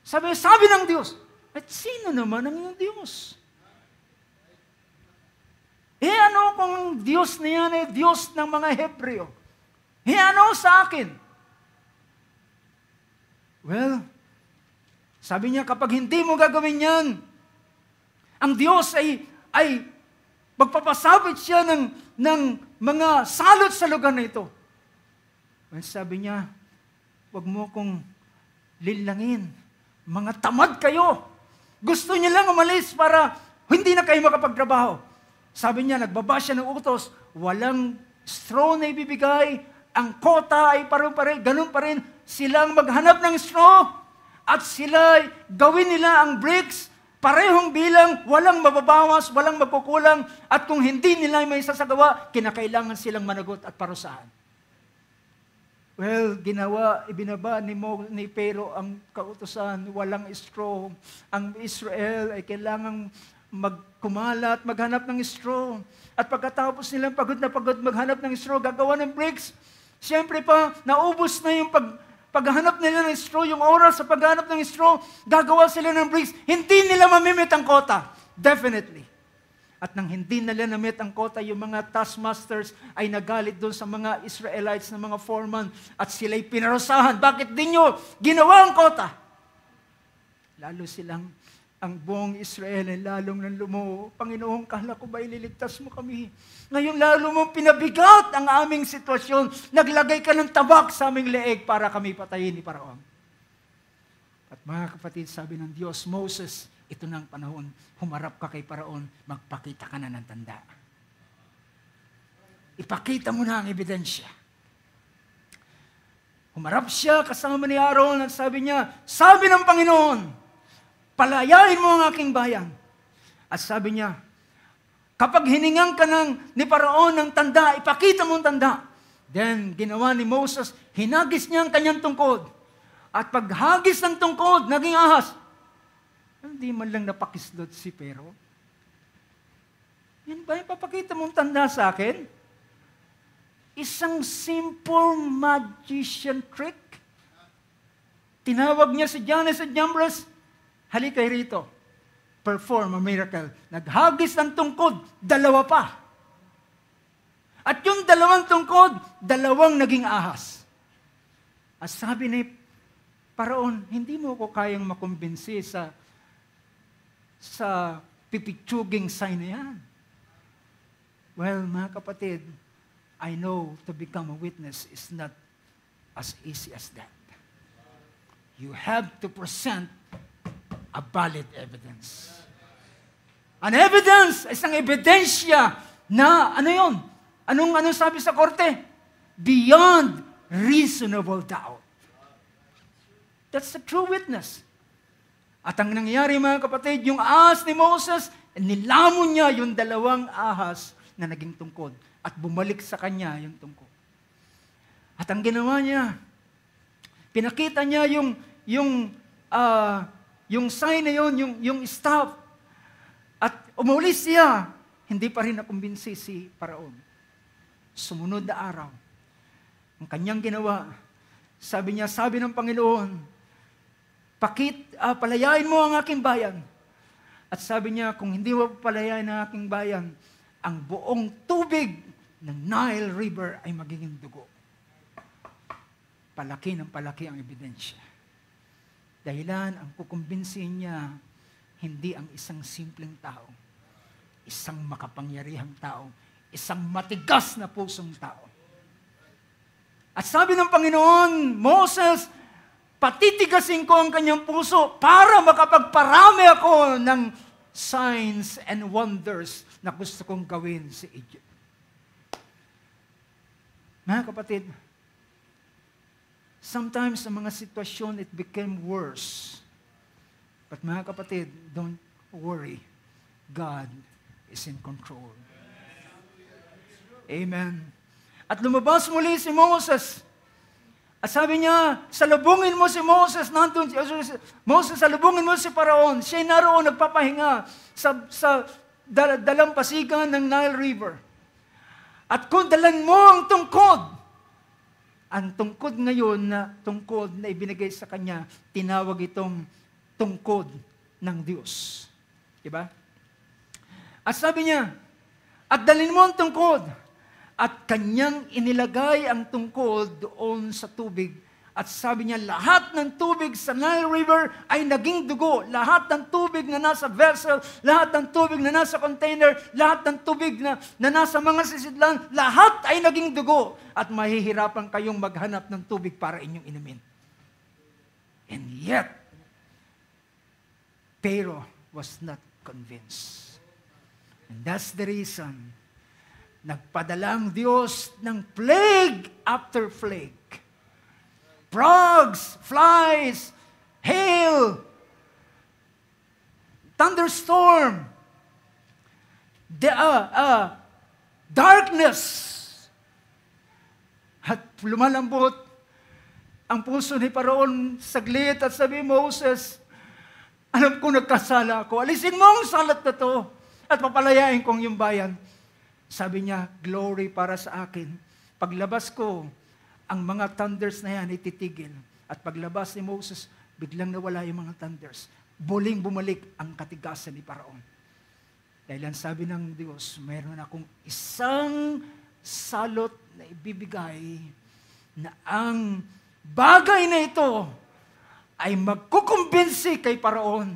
Sabi ng Diyos, at sino naman ang iyong Diyos? Ano kung Diyos na yan ay Diyos ng mga Hebreo? Ano sa akin? Well, sabi niya, kapag hindi mo gagawin yan, ang Diyos ay magpapasabit siya ng mga salot sa lugar na ito. Well, sabi niya, wag mo kong lilangin. Mga tamad kayo. Gusto niya lang umalis para hindi na kayo makapagtrabaho. Sabi niya, nagbaba siya ng utos, walang straw na ibibigay, ang kota ay parang pa rin, ganun pa rin, silang maghanap ng straw, at sila gawin nila ang bricks, parehong bilang, walang mababawas, walang magkukulang, at kung hindi nila may sasagawa, kinakailangan silang managot at parusahan. Well, ibinaba ni Pero ang kautusan, walang straw. Ang Israel ay kailangang magkumalat, maghanap ng straw. At pagkatapos nilang pagod na pagod maghanap ng straw, gagawa ng bricks. Siyempre pa, naubos na yung paghahanap nila ng straw, yung oras sa paghahanap ng straw, gagawa sila ng bricks. Hindi nila mamimit ang kota. Definitely. At nang hindi nila namit ang kota, yung mga taskmasters ay nagalit doon sa mga Israelites na mga foreman at sila'y pinarusahan. Bakit di nyo ginawa ang kota? Lalo silang, ang buong Israel ay lalong nang lumuho. Panginoon, kala ko ba ililigtas mo kami? Ngayon lalo mong pinabigat ang aming sitwasyon. Naglagay ka ng tabak sa aming leeg para kami patayin ni Paraon. At mga kapatid, sabi ng Diyos, Moses, ito na ang panahon, humarap ka kay Paraon, magpakita ka na ng tanda. Ipakita mo na ang ebidensya. Humarap siya kasama ni Aaron at sabi niya, sabi ng Panginoon, palayain mo ang aking bayan. At sabi niya, kapag hiningang ka ni Paraon ng tanda, ipakita mo ang tanda. Then, ginawa ni Moses, hinagis niya ang kanyang tungkod. At paghagis ng tungkod, naging ahas. Hindi man lang napakislot si Pero. Yan ba yung papakita mong tanda sa akin? Isang simple magician trick. Tinawag niya si Jannes at Jambres, halika rito, perform a miracle. Naghagis ng tungkod, 2 pa. At yung 2 tungkod, 2 naging ahas. At sabi ni Paraon, hindi mo ko kayang makumbinsi sa pipitsuging sign na yan. Well, mga kapatid, I know to become a witness is not as easy as that. You have to present a valid evidence. An evidence, isang ebidensya na, ano yun? Anong sabi sa korte? Beyond reasonable doubt. That's the true witness. At ang nangyayari, mga kapatid, yung ahas ni Moses, nilamon niya yung 2 ahas na naging tungkod at bumalik sa kanya yung tungkod. At ang ginawa niya, pinakita niya yung sign na yun, yung staff. At umulis siya, hindi pa rin nakumbinsi si Paraon. Sumunod na araw, ang kanyang ginawa, sabi niya, sabi ng Panginoon, palayain mo ang aking bayan. At sabi niya, kung hindi mo palayain ang aking bayan, ang buong tubig ng Nile River ay magiging dugo. Palaki ng palaki ang ebidensya. Dahilan, ang kukumbinsin niya, hindi ang isang simpleng tao, isang makapangyarihang tao, isang matigas na pusong tao. At sabi ng Panginoon, Moses, patitigasin ko ang kanyang puso para makapagparami ako ng signs and wonders na gusto kong gawin sa Egypt. Mga kapatid, sometimes sa mga sitwasyon, it became worse. But mga kapatid, don't worry. God is in control. Amen. At lumabas muli si Moses. At sabi niya, salubungin mo si Moses, Moses, salubungin mo si Paraon. Siya'y naroon nagpapahinga sa dalampasigan ng Nile River. At kung dalan mo ang tungkod ngayon na tungkod na ibinigay sa kanya, tinawag itong tungkod ng Diyos. Diba? At sabi niya, at dalhin mo ang tungkod. At kanyang inilagay ang tungkod doon sa tubig. At sabi niya, lahat ng tubig sa Nile River ay naging dugo. Lahat ng tubig na nasa vessel, lahat ng tubig na nasa container, lahat ng tubig na nasa mga sisidlan, lahat ay naging dugo. At mahihirapan kayong maghanap ng tubig para inyong inumin. And yet, Pharaoh was not convinced. And that's the reason nagpadala ang Diyos ng plague after plague. Frogs, flies, hail, thunderstorm, darkness. At lumalambot ang puso ni Paraon saglit at sabi, Moses, alam ko nagkasala ako. Alisin mo ang salat na to at papalayain kong yung bayan. Sabi niya, glory para sa akin. Paglabas ko, ang mga thunders na yan ititigil. At paglabas ni Moses, biglang nawala yung mga thunders. Buling bumalik ang katigasan ni Paraon. Dahil ang sabi ng Diyos, mayroon akong isang salot na ibibigay na ang bagay na ito ay magkukumbinsi kay Paraon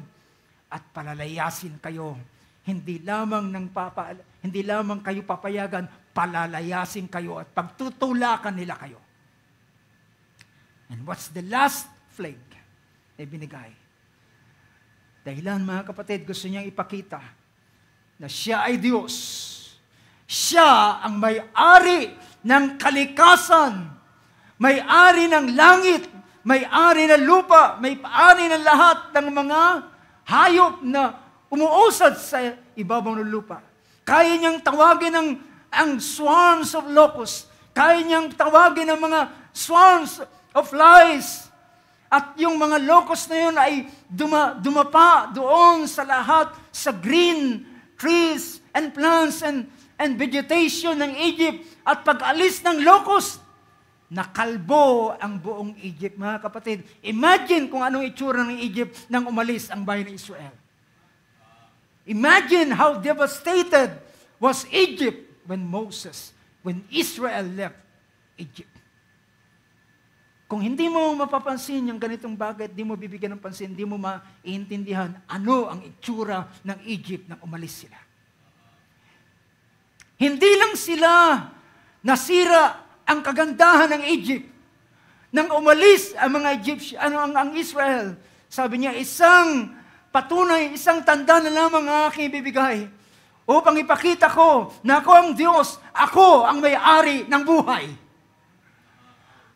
at palalayasin kayo. Hindi lamang kayo papayagan, palalayasin kayo at pagtutulakan nila kayo. And what's the last plague na binigay? Dahilan, mga kapatid, gusto niyang ipakita na siya ay Diyos. Siya ang may-ari ng kalikasan, may-ari ng langit, may-ari ng lupa, may-ari ng lahat ng mga hayop na umuusad sa ibabaw ng lupa. Kaya niyang tawagin ang swarms of locusts. Kaya niyang tawagin ang mga swarms of flies. At yung mga locusts na yun ay dumapa doon sa lahat, sa green trees and plants and vegetation ng Egypt. At pag-alis ng locust, nakalbo ang buong Egypt. Mga kapatid, imagine kung anong itsura ng Egypt nang umalis ang bayan ng Israel. Imagine how devastated was Egypt when Israel left Egypt. Kung hindi mo mapapansin yung ganitong bagay, di mo bibigyan ng pansin, di mo maiintindihan ano ang itsura ng Egypt nang umalis sila. Hindi lang sila nasira ang kagandahan ng Egypt. Nang umalis ang mga Egyptian, ang Israel, sabi niya, isang patunay, isang tanda na lamang ang aking ibibigay upang ipakita ko na ako ang Diyos, ako ang may-ari ng buhay.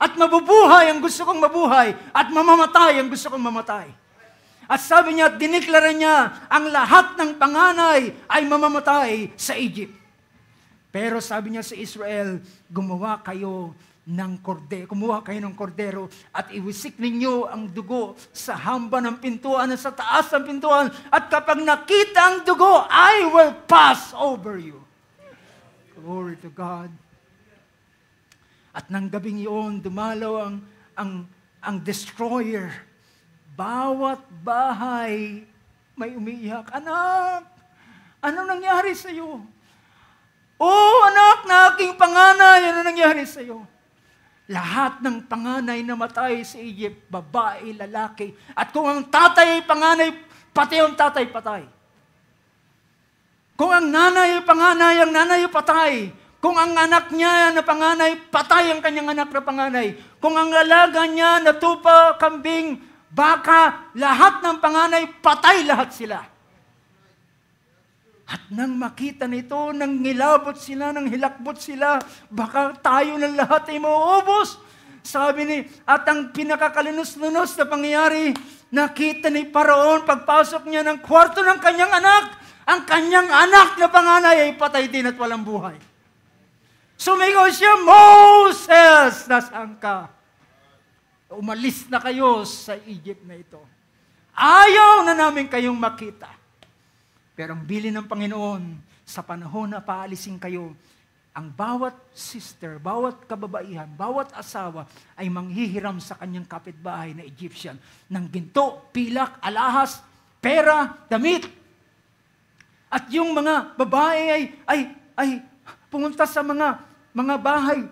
At mabubuhay ang gusto kong mabuhay at mamamatay ang gusto kong mamatay. At sabi niya, diniklara niya, ang lahat ng panganay ay mamamatay sa Egypt. Pero sabi niya sa Israel, gumawa kayo ng kordero at iwisik ninyo ang dugo sa hamba ng pintuan at sa taas ng pintuan. At kapag nakita ang dugo, I will pass over you. Glory to God. At nang gabing iyon, dumalaw ang destroyer. Bawat bahay may umiiyak. Anak, ano nangyari sa iyo? Oh, anak na aking panganay, ano nangyari sa iyo? Lahat ng panganay na matay sa Egypt, babae, lalaki. At kung ang tatay ay panganay, pati ang tatay patay. Kung ang nanay ay panganay, ang nanay ay patay. Kung ang anak niya na panganay, patay ang kanyang anak na panganay. Kung ang alaga niya na tupa, kambing, baka, lahat ng panganay, patay lahat sila. At nang makita nito, nang ngilabot sila, nang hilakbot sila, baka tayo ng lahat ay mauubos. Sabi ni, at ang pinakakalinos-lunos na pangyayari, nakita ni Paraon, pagpasok niya ng kwarto ng kanyang anak, ang kanyang anak na panganay ay patay din at walang buhay. Sumigaw siya, Moses, nasaan ka? Umalis na kayo sa Egypt na ito. Ayaw na namin kayong makita. Pero ang bilin ng Panginoon, sa panahon na paalisin kayo, ang bawat sister, bawat kababaihan, bawat asawa ay manghihiram sa kanyang kapitbahay na Egyptian ng ginto, pilak, alahas, pera, damit. At yung mga babae ay pumunta sa mga bahay,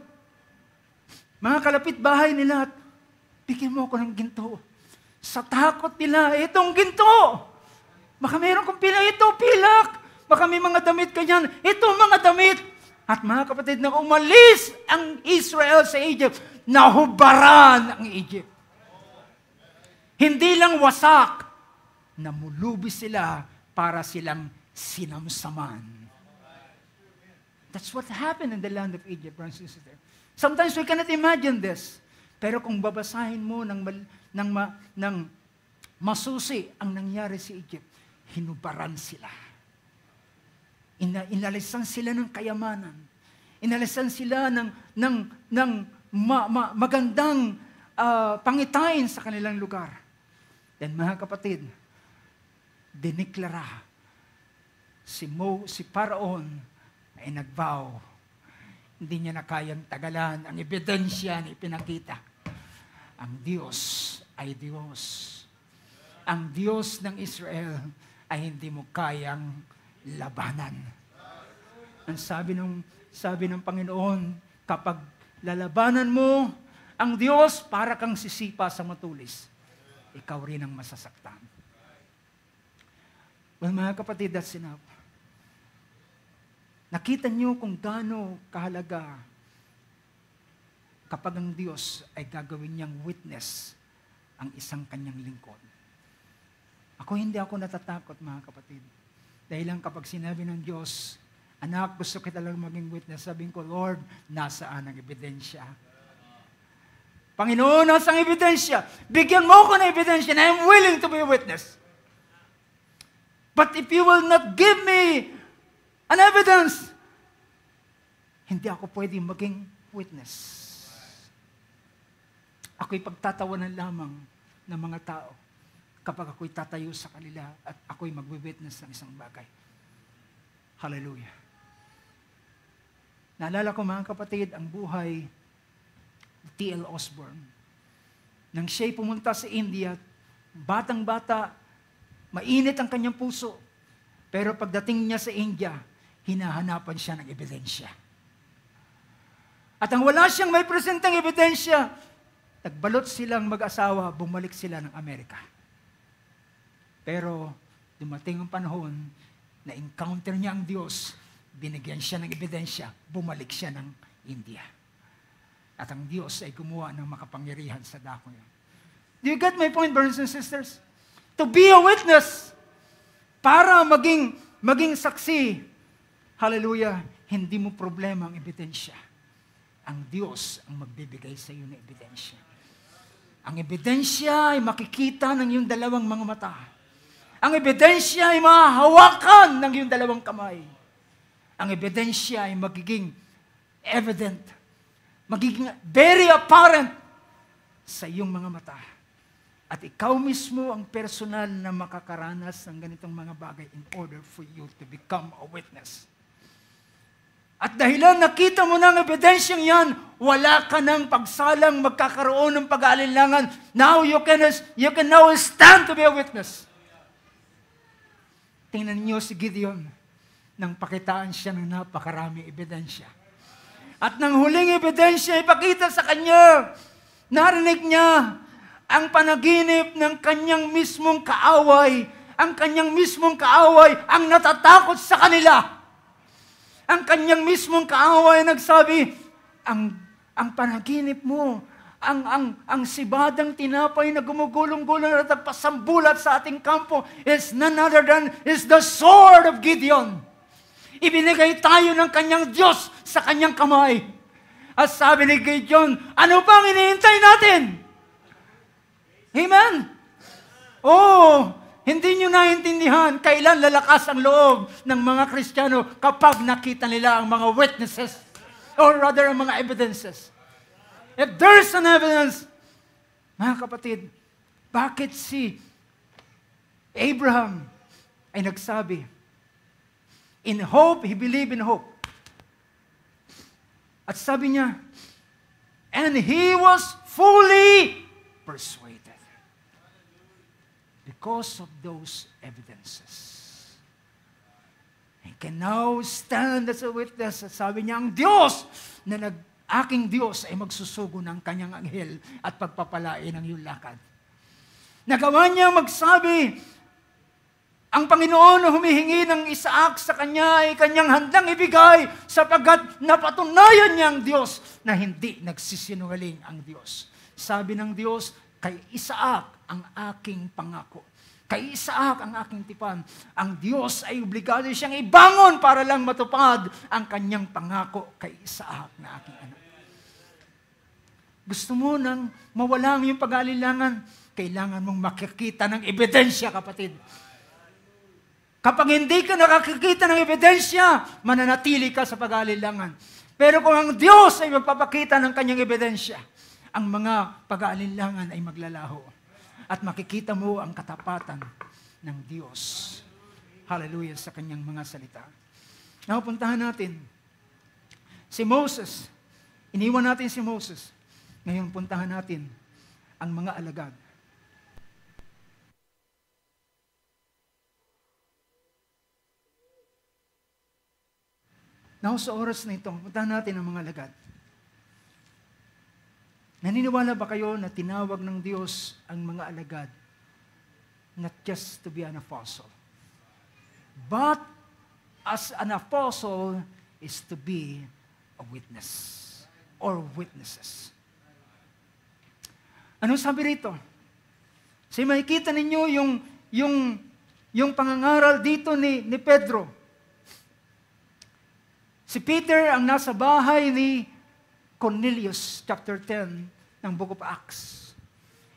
mga kalapit bahay nila at bigyan mo ako ng ginto. Sa takot nila, itong ginto. Baka mayroon kong pilak. Baka may mga damit ka dyan, itong mga damit. At mga kapatid, na umalis ang Israel sa Egypt, nahubaran ang Egypt. Hindi lang wasak, namulubi sila para silang sinamsaman. That's what happened in the land of Egypt, brothers and sisters. Sometimes we cannot imagine this. Pero kung babasahin mo ng masusi ang nangyari sa Egypt, hinubaran sila. Inalisan sila ng kayamanan. Inalisan sila ng magandang pangitain sa kanilang lugar. Then mga kapatid, diniklara si Paraon ay nagvow. Hindi niya na kayang tagalan ang ebidensya na ipinakita. Ang Diyos ay Diyos. Ang Diyos ng Israel ay hindi mo kayang labanan. Ang sabi ng Panginoon, kapag lalabanan mo ang Diyos, para kang sisipa sa matulis, ikaw rin ang masasaktan. Well, mga kapatid, that's enough. Nakita niyo kung gaano kahalaga kapag ang Diyos ay gagawin niyang witness ang isang kanyang lingkod. Hindi ako natatakot, mga kapatid. Dahil lang kapag sinabi ng Diyos, anak, gusto kita lang maging witness, sabihin ko, Lord, nasaan ang ebidensya? Panginoon, nasaan ang ebidensya? Bigyan mo ko ng ebidensya na I'm willing to be a witness. But if you will not give me an evidence, hindi ako pwedeng maging witness. Ako'y pagtatawanan lamang ng mga tao kapag ako'y tatayo sa kanila at ako'y magwi-witness ng isang bagay. Hallelujah. Naalala ko, mga kapatid, ang buhay ni T.L. Osborne. Nang siya'y pumunta sa India, batang-bata, mainit ang kanyang puso. Pero pagdating niya sa India, hinahanapan siya ng ebidensya. At ang wala siyang may presentang ebidensya, nagbalot silang mag-asawa, bumalik sila ng Amerika. Pero dumating ang panahon na encounter niya ang Diyos, binigyan siya ng ebidensya, bumalik siya ng India. At ang Diyos ay gumawa ng makapangyarihan sa dako niya. Do you get my point, brothers and sisters? To be a witness, para maging saksi, hallelujah, hindi mo problema ang ebidensya. Ang Diyos ang magbibigay sa iyo ng ebidensya. Ang ebidensya ay makikita ng iyong dalawang mga mata. Ang ebidensya ay mahahawakan ng iyong dalawang kamay. Ang ebidensya ay magiging evident, magiging very apparent sa iyong mga mata. At ikaw mismo ang personal na makakaranas ng ganitong mga bagay in order for you to become a witness. At dahilan nakita mo ng ebidensyang yan, wala ka ng pagsalang magkakaroon ng pag-aalinlangan. Now you can now stand to be a witness. Tingnan niyo si Gideon nang pakitaan siya ng napakaraming ebidensya. At nang huling ebidensya ipakita sa kanya, narinig niya ang panaginip ng kanyang mismong kaaway. Ang kanyang mismong kaaway ang natatakot sa kanila. Ang kanyang mismong kaaway nagsabi, ang panaginip mo, ang sibadang tinapay na gumugulong-gulong at pasambulat sa ating kampo is none other than is the sword of Gideon. Ibinigay tayo ng kanyang Diyos sa kanyang kamay. At sabi ni Gideon, ano bang iniintay natin? Amen? Oh, hindi nyo naintindihan kailan lalakas ang loob ng mga Kristiyano kapag nakita nila ang mga witnesses or rather ang mga evidences. If there's an evidence, mga kapatid, bakit si Abraham ay nagsabi, in hope, he believed in hope. At sabi niya, and he was fully persuaded. Because of those evidences. He can now stand as a witness. At sabi niya, ang Diyos na aking Diyos ay magsusugo ng kanyang anghel at pagpapalain ang iyong lakad. Nagawa niya magsabi, ang Panginoon na humihingi ng Isaac sa kanya ay kanyang handang ibigay sapagkat napatunayan niya ang Diyos na hindi nagsisinungaling ang Diyos. Sabi ng Diyos, kay Isaac ang aking pangako. Kay Isaac ang aking tipan. Ang Diyos ay obligado siyang ibangon para lang matupad ang kanyang pangako kay Isaac na aking anak. Gusto mo nang mawala ang iyong pag-aalilangan, kailangan mong makikita ng ebidensya, kapatid. Kapag hindi ka nakakikita ng ebidensya, mananatili ka sa pag-aalilangan. Pero kung ang Diyos ay magpapakita ng kanyang ebidensya, ang mga pag-aalinlangan ay maglalaho. At makikita mo ang katapatan ng Diyos. Hallelujah sa kanyang mga salita. Now, puntahan natin si Moses. Iniwan natin si Moses. Ngayon, puntahan natin ang mga alagad. Now, sa oras na ito, puntahan natin ang mga alagad. Naniniwala ba kayo na tinawag ng Diyos ang mga alagad not just to be an apostle, but as an apostle is to be a witness or witnesses. Ano sabi rito? Kasi makikita ninyo yung pangangaral dito ni Pedro. Si Peter ang nasa bahay ni Cornelius, chapter 10 ng Book of Acts.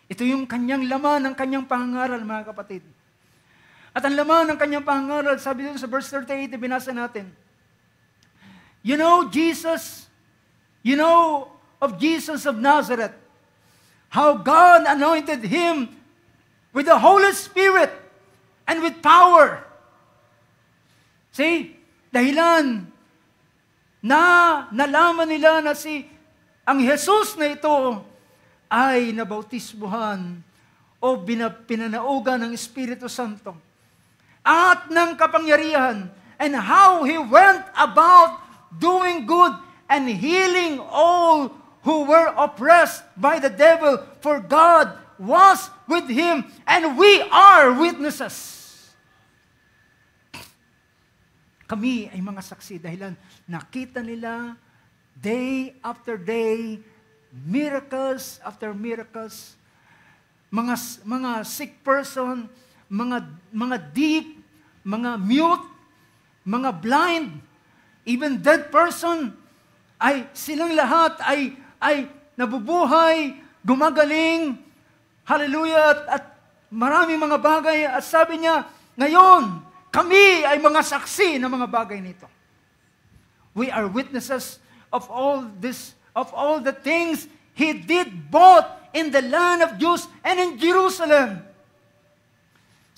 Ito yung kanyang laman ng kanyang pangangaral, mga kapatid. At ang laman ng kanyang pangangaral, sabi dito sa verse 38, binasa natin. You know of Jesus of Nazareth, how God anointed Him with the Holy Spirit and with power. See, dahilan na nalaman nila na ang Jesus na ito ay nabautismuhan o pinanaugan ng Espiritu Santo at ng kapangyarihan, and how He went about doing good and healing all who were oppressed by the devil, for God was with Him, and we are witnesses. Kami ay mga saksi dahilan nakita nila day after day, miracles after miracles, mga sick person, mga deep, mga mute, mga blind, even dead person, ay silang lahat ay nabubuhay, gumagaling, hallelujah, at maraming mga bagay. At sabi niya, ngayon, kami ay mga saksi ng mga bagay nito. We are witnesses of all the things He did both in the land of Jews and in Jerusalem.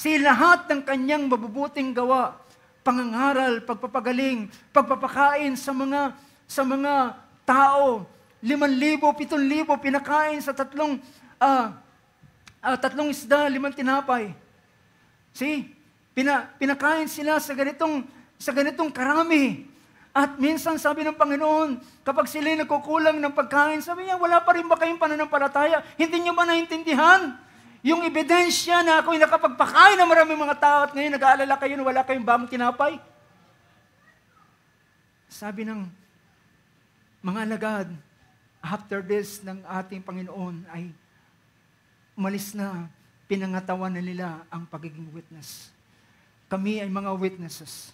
Lahat ng kanyang mabubuting gawa, pangangaral, pagpapagaling, pagpapakain sa mga tao, 5,000, 7,000 pinakain sa tatlong isda, 5 tinapay. Pinakain sila sa ganitong karami. At minsan sabi ng Panginoon, kapag sila nagkukulang ng pagkain, sabi niya, wala pa rin ba kayong pananampalataya? Hindi niyo ba naintindihan yung ebidensya na ako'y nakapagpakain ng maraming mga tao at ngayon nag-aalala kayo na wala kayong bagong tinapay? Sabi ng mga alagad, after this ng ating Panginoon ay umalis na, pinangatawan na nila ang pagiging witness. Kami ay mga witnesses.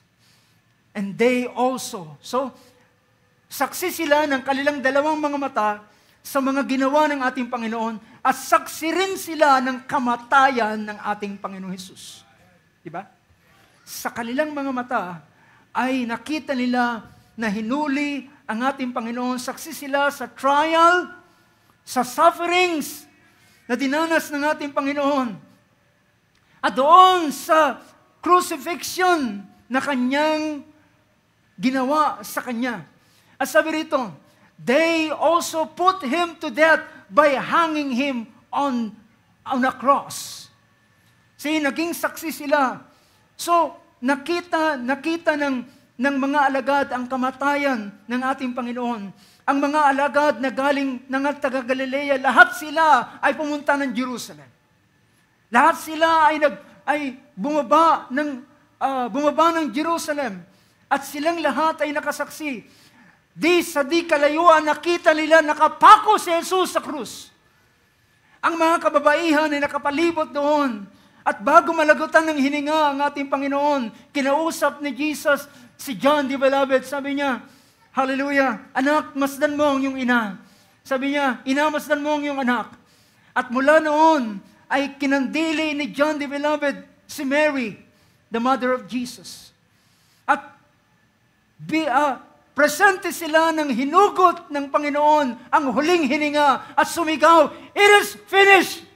And they also. So, saksi sila ng kanilang dalawang mga mata sa mga ginawa ng ating Panginoon at saksi rin sila ng kamatayan ng ating Panginoong Hesus. Diba? Sa kanilang mga mata ay nakita nila na hinuli ang ating Panginoon. Saksi sila sa trial, sa sufferings na dinanas ng ating Panginoon. At doon sa crucifixion na kanyang ginawa sa kanya. At sabi rito, they also put Him to death by hanging Him on a cross. Naging saksi sila. So, nakita ng mga alagad ang kamatayan ng ating Panginoon. Ang mga alagad na galing ng taga Galilea, lahat sila ay pumunta ng Jerusalem. Lahat sila ay bumaba ng Jerusalem. At silang lahat ay nakasaksi. Di kalayuan, nakita nila nakapako si Jesus sa krus. Ang mga kababaihan ay nakapalibot doon. At bago malagutan ng hininga ang ating Panginoon, kinausap ni Jesus si John the Beloved. Sabi niya, hallelujah, anak, masdan mo ang iyong ina. Sabi niya, ina, masdan mo ang iyong anak. At mula noon ay kinandili ni John the Beloved si Mary, the mother of Jesus. At presente sila ng hinugot ng Panginoon ang huling hininga at sumigaw, "It is finished!"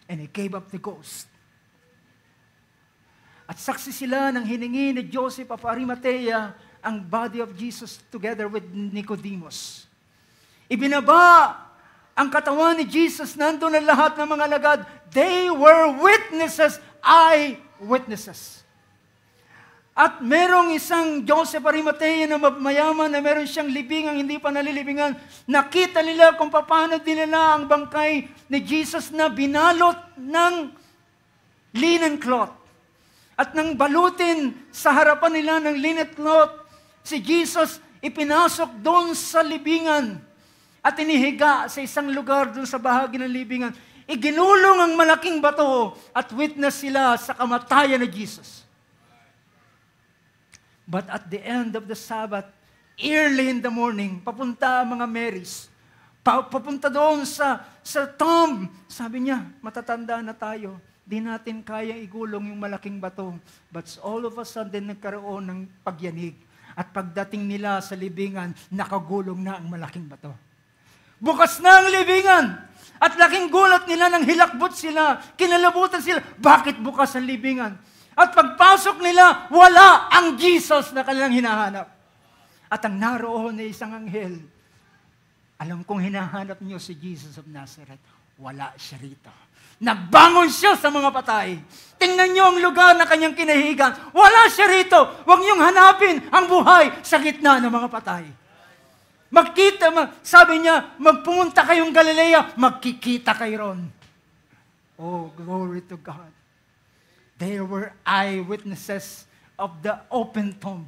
And He gave up the ghost. At saksi sila ng hiningi ni Joseph of Arimathea ang body of Jesus together with Nicodemus. Ibinaba ang katawan ni Jesus, nandun ang lahat ng mga alagad. They were witnesses, eyewitnesses. At merong isang Joseph Arimathea na mayaman na meron siyang libingang hindi pa nalilibingan. Nakita nila kung paano dinala ang bangkay ni Jesus na binalot ng linen cloth. At nang balutin sa harapan nila ng linen cloth, si Jesus ipinasok doon sa libingan at inihiga sa isang lugar doon sa bahagi ng libingan. Iginulong ang malaking bato at witness sila sa kamatayan ni Jesus. But at the end of the Sabbath, early in the morning, papunta ang mga Marys. Papunta doon sa tomb. Sabi niya, matatanda na tayo. Di natin kaya igulong yung malaking bato. But all of a sudden, nagkaroon ng pagyanig. At pagdating nila sa libingan, nakagulong na ang malaking bato. Bukas na ang libingan. At laking gulat nila nang hilakbot sila. Kinalabutan sila. Bakit bukas ang libingan? At pagpasok nila, wala ang Jesus na kanilang hinahanap. At ang naroon ay isang anghel. Alam kong hinahanap niyo si Jesus of Nazareth. Wala siya rito. Nagbangon siya sa mga patay. Tingnan niyo ang lugar na kanyang kinahigan. Wala siya rito. Huwag niyong hanapin ang buhay sa gitna ng mga patay. Sabi niya, magpumunta kayong Galilea, magkikita kayo ron. Oh, glory to God. They were eyewitnesses of the open tomb.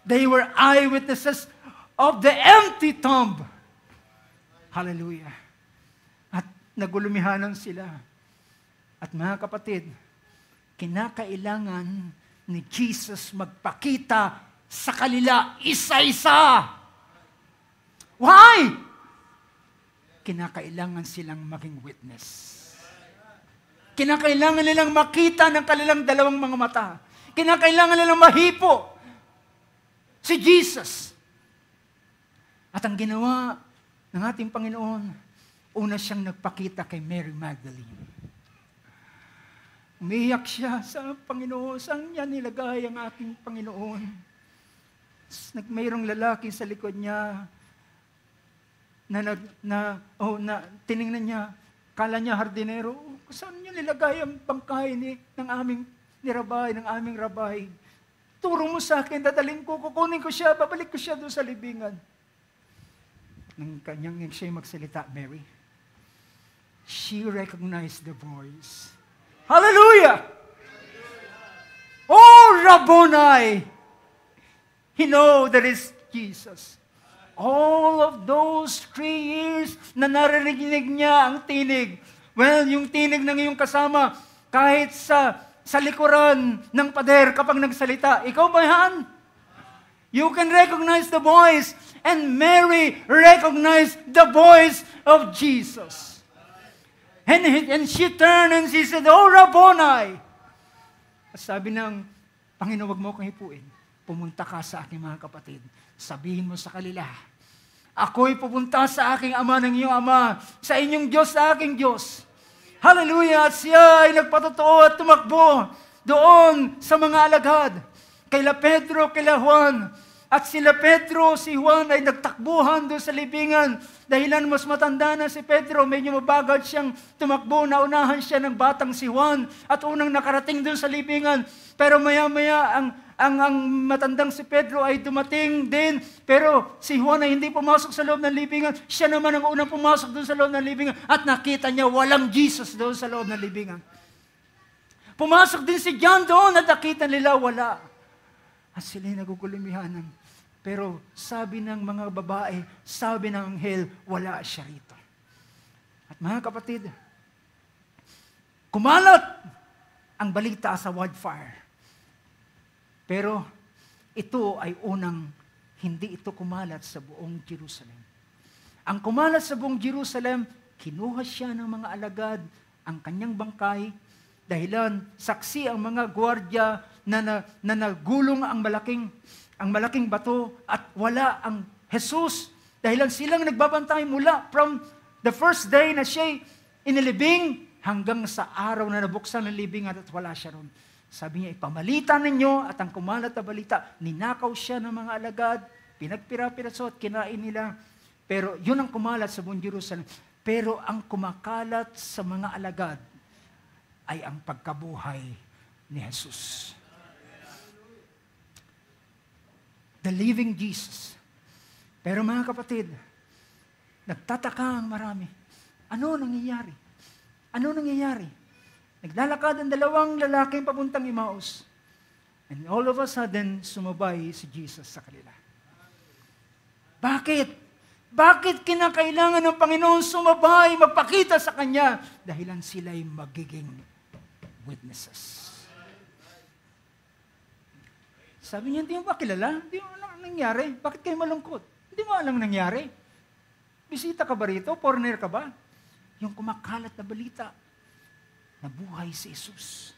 They were eyewitnesses of the empty tomb. Hallelujah. At nagulumihanan sila. At mga kapatid, kinakailangan ni Jesus magpakita sa kanila isa-isa. Why? Kinakailangan silang maging witness. Kinakailangan nilang makita ng kanilang dalawang mga mata. Kinakailangan nilang mahipo si Jesus. At ang ginawa ng ating Panginoon, una siyang nagpakita kay Mary Magdalene. Umiyak siya sa Panginoon. Saan niya nilagay ang aking Panginoon? Mayroong lalaki sa likod niya na tiningnan niya. Kala niya hardinero. Saan niya nilagay ang bangkay ng aming rabay? Turo mo sa akin, dadalhin ko, kukunin ko siya, babalik ko siya doon sa libingan. Nang kanyang siya magsalita, Mary, she recognized the voice. Hallelujah! Oh, Rabboni! He know that is Jesus. All of those 3 years na narinig niya ang tinig. Well, yung tinig ng iyong kasama, kahit sa likuran ng pader kapag nagsalita, ikaw ba yan? You can recognize the voice. And Mary recognized the voice of Jesus. And she turned and she said, Oh, Rabboni! At sabi ng Panginoon, wag mo kang hipuin. Pumunta ka sa aking mga kapatid. Sabihin mo sa kanila, ako'y pupunta sa aking ama ng iyong ama, sa inyong Diyos sa aking Diyos. Hallelujah! At siya ay nagpatotoo at tumakbo doon sa mga alagad. Kaila Pedro, kaila Juan. At sila Pedro, si Juan ay nagtakbuhan doon sa libingan. Dahilan mas matanda na si Pedro, medyo mabagal siyang tumakbo. Naunahan siya ng batang si Juan at unang nakarating doon sa libingan. Pero maya-maya ang matandang si Pedro ay dumating din, pero si Juan ay hindi pumasok sa loob ng libingan. Siya naman ang unang pumasok doon sa loob ng libingan at nakita niya walang Jesus doon sa loob ng libingan. Pumasok din si John doon at nakita nila wala. At sila'y nagugulumihanan. Pero sabi ng mga babae, sabi ng anghel, wala siya rito. At mga kapatid, kumalat ang balita sa wildfire. Pero ito ay unang hindi ito kumalat sa buong Jerusalem. Ang kumalat sa buong Jerusalem, kinuha siya ng mga alagad ang kanyang bangkay, dahilan saksi ang mga gwardiya na nagulong ang malaking bato at wala ang Jesus. Dahilan silang nagbabantay mula from the first day na siya inilibing hanggang sa araw na nabuksan ang libing at wala siya ron. Sabi niya, ipamalita ninyo at ang kumalat na balita, ninakaw siya ng mga alagad, pinagpira-piraso at kinain nila. Pero yun ang kumalat sa buong Jerusalem. Pero ang kumakalat sa mga alagad ay ang pagkabuhay ni Jesus. The living Jesus. Pero mga kapatid, nagtataka ang marami. Ano nangyayari? Ano nangyayari? Naglalakad ang dalawang lalaking papuntang Emmaus. And all of a sudden, sumabay si Jesus sa kanila. Bakit? Bakit kinakailangan ng Panginoon sumabay, magpakita sa Kanya? Dahilan sila'y magiging witnesses. Sabi niya, hindi mo ba kilala? Hindi mo alam ang nangyari. Bakit kayo malungkot? Hindi mo alam ang nangyari. Bisita ka ba rito? Foreigner ka ba? Yung kumakalat na balita na buhay si Jesus.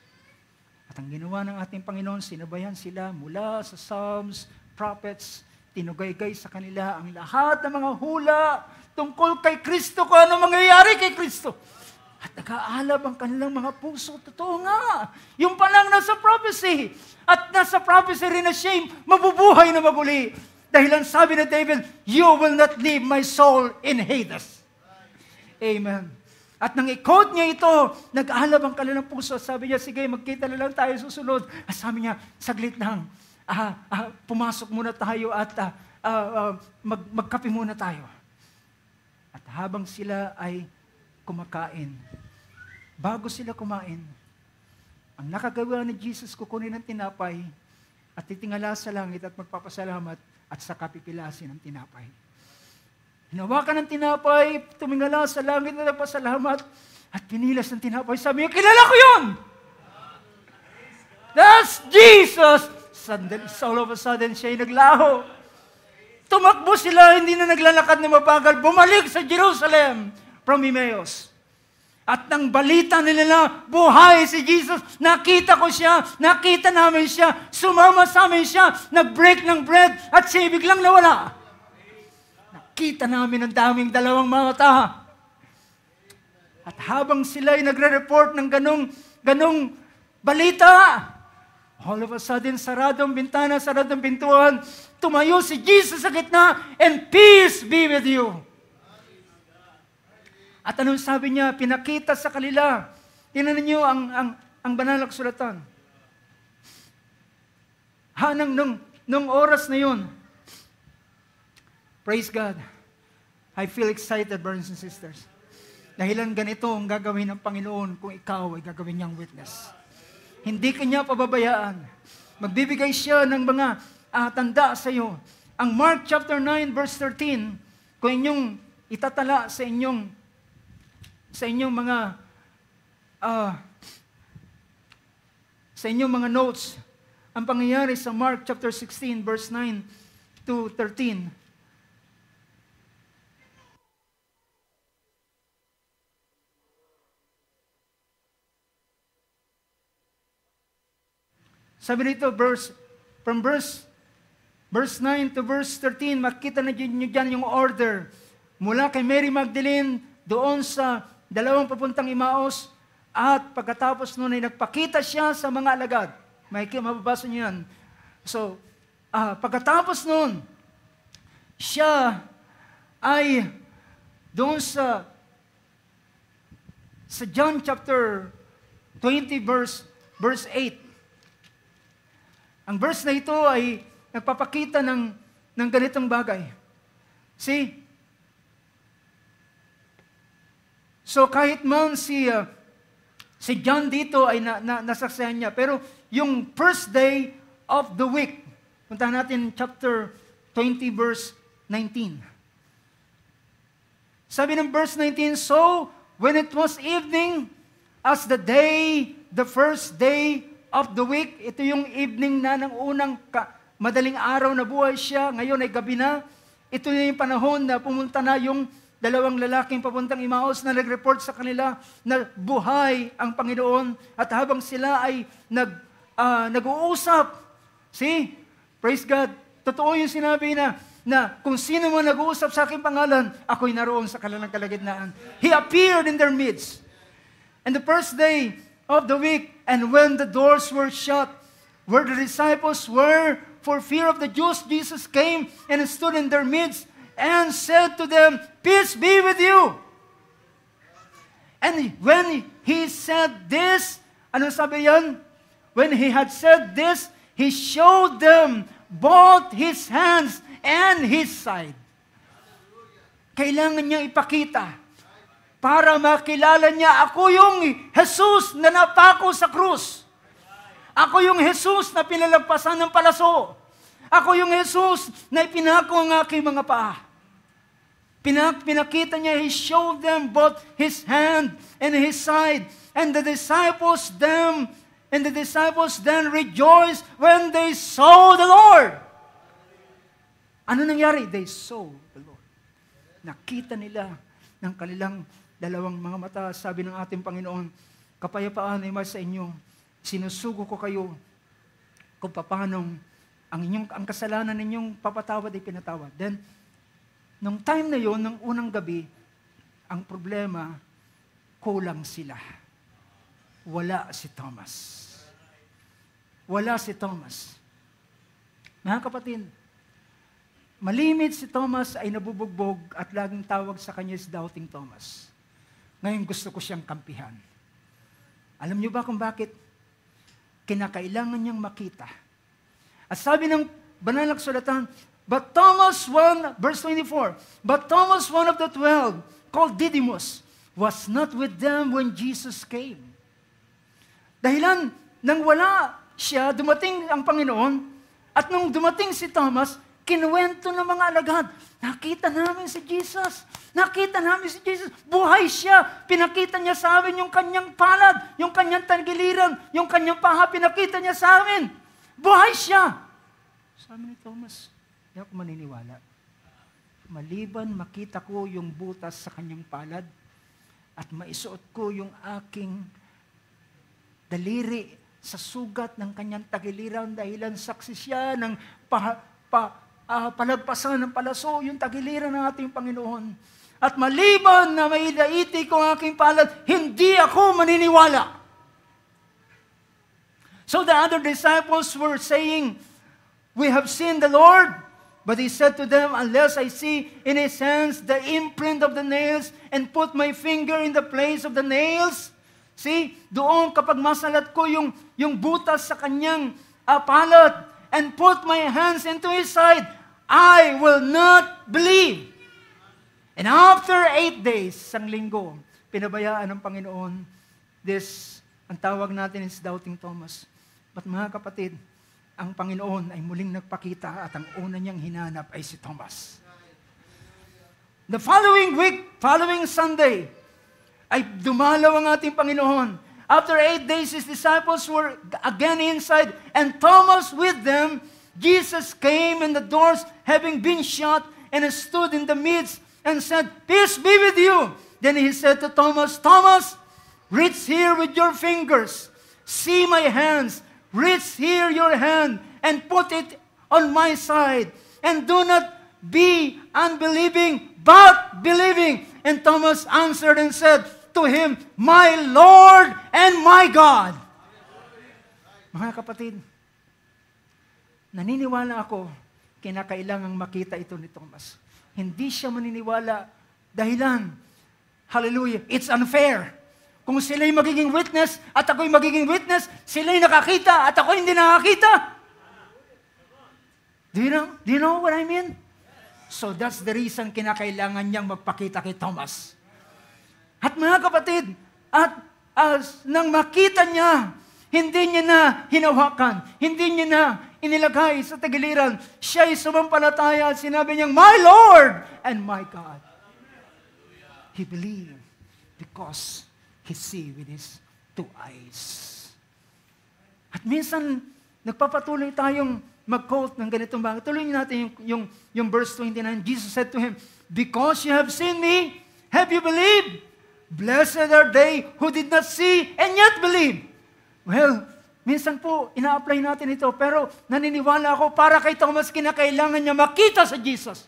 At ang ginawa ng ating Panginoon, sinabayan sila mula sa Psalms, prophets, tinugaygay sa kanila ang lahat ng mga hula tungkol kay Kristo, kung ano mangyayari kay Kristo. At nag-aalab ang kanilang mga puso. Totoo nga. Yung palang nasa prophecy. At nasa prophecy rin na siya mabubuhay na maguli. Dahil ang sabi ni David, you will not leave my soul in Hades. Amen. At nang i-quote niya ito, nag-aalab ang kanilang puso. Sabi niya, sige, magkita na lang tayo susunod. At sabi niya, saglit lang. Pumasok muna tayo at magkape muna tayo. At habang sila ay kumakain, bago sila kumain, ang nakagawa ni Jesus, kukunin ng tinapay at titingala sa langit at magpapasalamat at saka pipilasin ang tinapay. Hinawakan ng tinapay, tumingala sa langit at nagpasalamat at pinilas ng tinapay. Sabi niya, kilala ko yun! That's Jesus! All of a sudden, siya'y naglaho. Tumakbo sila, hindi na naglalakad na mabagal, bumalik sa Jerusalem from Emmaus. At nang balita nila, buhay si Jesus, nakita ko siya, nakita namin siya, sumama sa amin siya, nag-break ng bread, at siya biglang nawala. Nakita namin ang daming dalawang mata. At habang sila'y nagre-report ng ganong balita, all of a sudden, saradong bintana, saradong pintuan, tumayo si Jesus sa gitna, and peace be with you. At anong sabi niya? Pinakita sa kanila. Tingnan niyo ang banal na kasulatan. Nung oras na yun, praise God, I feel excited, brothers and sisters. Dahilan ganito ang gagawin ng Panginoon kung ikaw ay gagawin niyang witness. Hindi kanya pababayaan. Magbibigay siya ng mga tanda sa iyo. Ang Mark chapter 9 verse 13, kung inyong itatala sa inyong mga notes, ang pangyayari sa Mark chapter 16 verse 9 to 13. Sabi nito, from verse 9 to verse 13, makita na nyo dyan yung order. Mula kay Mary Magdalene, doon sa dalawang papuntang Emmaus, at pagkatapos nun ay nagpakita siya sa mga alagad. Mababasa niyo yan. So, pagkatapos nun, siya ay doon sa John chapter 20 verse 8. Ang verse na ito ay nagpapakita ng ganitong bagay. See? So kahit man si John dito ay nasaksihan niya, pero yung first day of the week, puntahan natin chapter 20 verse 19. Sabi ng verse 19, so when it was evening, as the first day of the week, ito yung evening na ng unang madaling araw na buhay siya, ngayon ay gabi na, ito yung panahon na pumunta na yung dalawang lalaking papuntang Emmaus na nag-report sa kanila na buhay ang Panginoon, at habang sila ay nag-uusap. See? Praise God. Totoo yung sinabi na kung sino mo nag-uusap sa aking pangalan, ako'y naroon sa kanilang kalagitnaan. He appeared in their midst. And the first day of the week, and when the doors were shut, where the disciples were, for fear of the Jews, Jesus came and stood in their midst and said to them, "Peace be with you." And when he said this, ano sabi yan? When he had said this, he showed them both his hands and his side. Kailangan niya ipakita para makilala niya, ako yung Jesus na napako sa krus. Ako yung Jesus na pinalagpasan ng palaso. Ako yung Jesus na ipinako ang aking mga paa. Pinakita niya, he showed them both his hand and his side. And the disciples then rejoiced when they saw the Lord. Ano nangyari? They saw the Lord. Nakita nila ng kanilang dalawang mga mata. Sabi ng ating Panginoon, kapayapaan ay mas sa inyo. Sinusugo ko kayo kung paano ang kasalanan ninyong papatawad ay pinatawad. Then, nung time na yon, ng unang gabi, ang problema, kulang sila. Wala si Thomas. Wala si Thomas. Mga kapatid, malimit si Thomas ay nabubugbog at laging tawag sa kanya is Doubting Thomas. Ngayon gusto ko siyang kampihan. Alam niyo ba kung bakit? Kinakailangan niyang makita. At sabi ng banal na kasulatan, but Thomas, verse 24, but Thomas, one of the 12, called Didymus, was not with them when Jesus came. Dahilan, nang wala siya, dumating ang Panginoon, at nung dumating si Thomas, kinuwento ng mga alagad, nakita namin si Jesus. Nakita namin si Jesus. Buhay siya. Pinakita niya sa amin yung kanyang palad, yung kanyang tagiliran, yung kanyang paha, pinakita niya sa amin. Buhay siya. Sabi ni Thomas, hindi ako maniniwala. Maliban makita ko yung butas sa kanyang palad at maisuot ko yung aking daliri sa sugat ng kanyang tagiliran dahilan saksi siya ng palagpasan ng palaso, yung tagiliran ng ating Panginoon. At maliban na may daiti ko ang aking palad, hindi ako maniniwala. So the other disciples were saying, we have seen the Lord. But he said to them, unless I see in his hands the imprint of the nails and put my finger in the place of the nails. See, doon kapag masalat ko yung butas sa kanyang palad and put my hands into his side, I will not believe. And after 8 days, isang linggo, pinabayaan ng Panginoon, ang tawag natin is Doubting Thomas. But mga kapatid, ang Panginoon ay muling nagpakita at ang una niyang hinanap ay si Thomas. The following week, following Sunday, ay dumalaw ang ating Panginoon. After 8 days, his disciples were again inside and Thomas with them. Jesus came and the doors having been shut and stood in the midst and said, "Peace be with you." Then he said to Thomas, "Thomas, reach here with your fingers. See my hands. Reach here your hand and put it on my side. And do not be unbelieving, but believing." And Thomas answered and said to him, "My Lord and my God." Mga kapatid, naniniwala ako, kinakailangang makita ito ni Thomas. Hindi siya maniniwala dahilan, hallelujah, it's unfair. Kung sila'y magiging witness at ako'y magiging witness, sila'y nakakita at ako'y hindi nakakita. Do you know what I mean? So that's the reason kinakailangan niyang magpakita kay Thomas. At mga kapatid, nang makita niya, hindi niya na hinawakan, hindi niya na inilagay sa tagiliran, siya'y sumampalataya at sinabi niyang, "My Lord and my God." He believed because he see with his 2 eyes. At minsan, nagpapatuloy tayong mag-quote ng ganitong bagay. Tuloy natin yung verse 29. Jesus said to him, "Because you have seen me, have you believed? Blessed are they who did not see and yet believe." Well, minsan po, ina-apply natin ito, pero naniniwala ako, para kay Thomas, kinakailangan niya makita sa Jesus.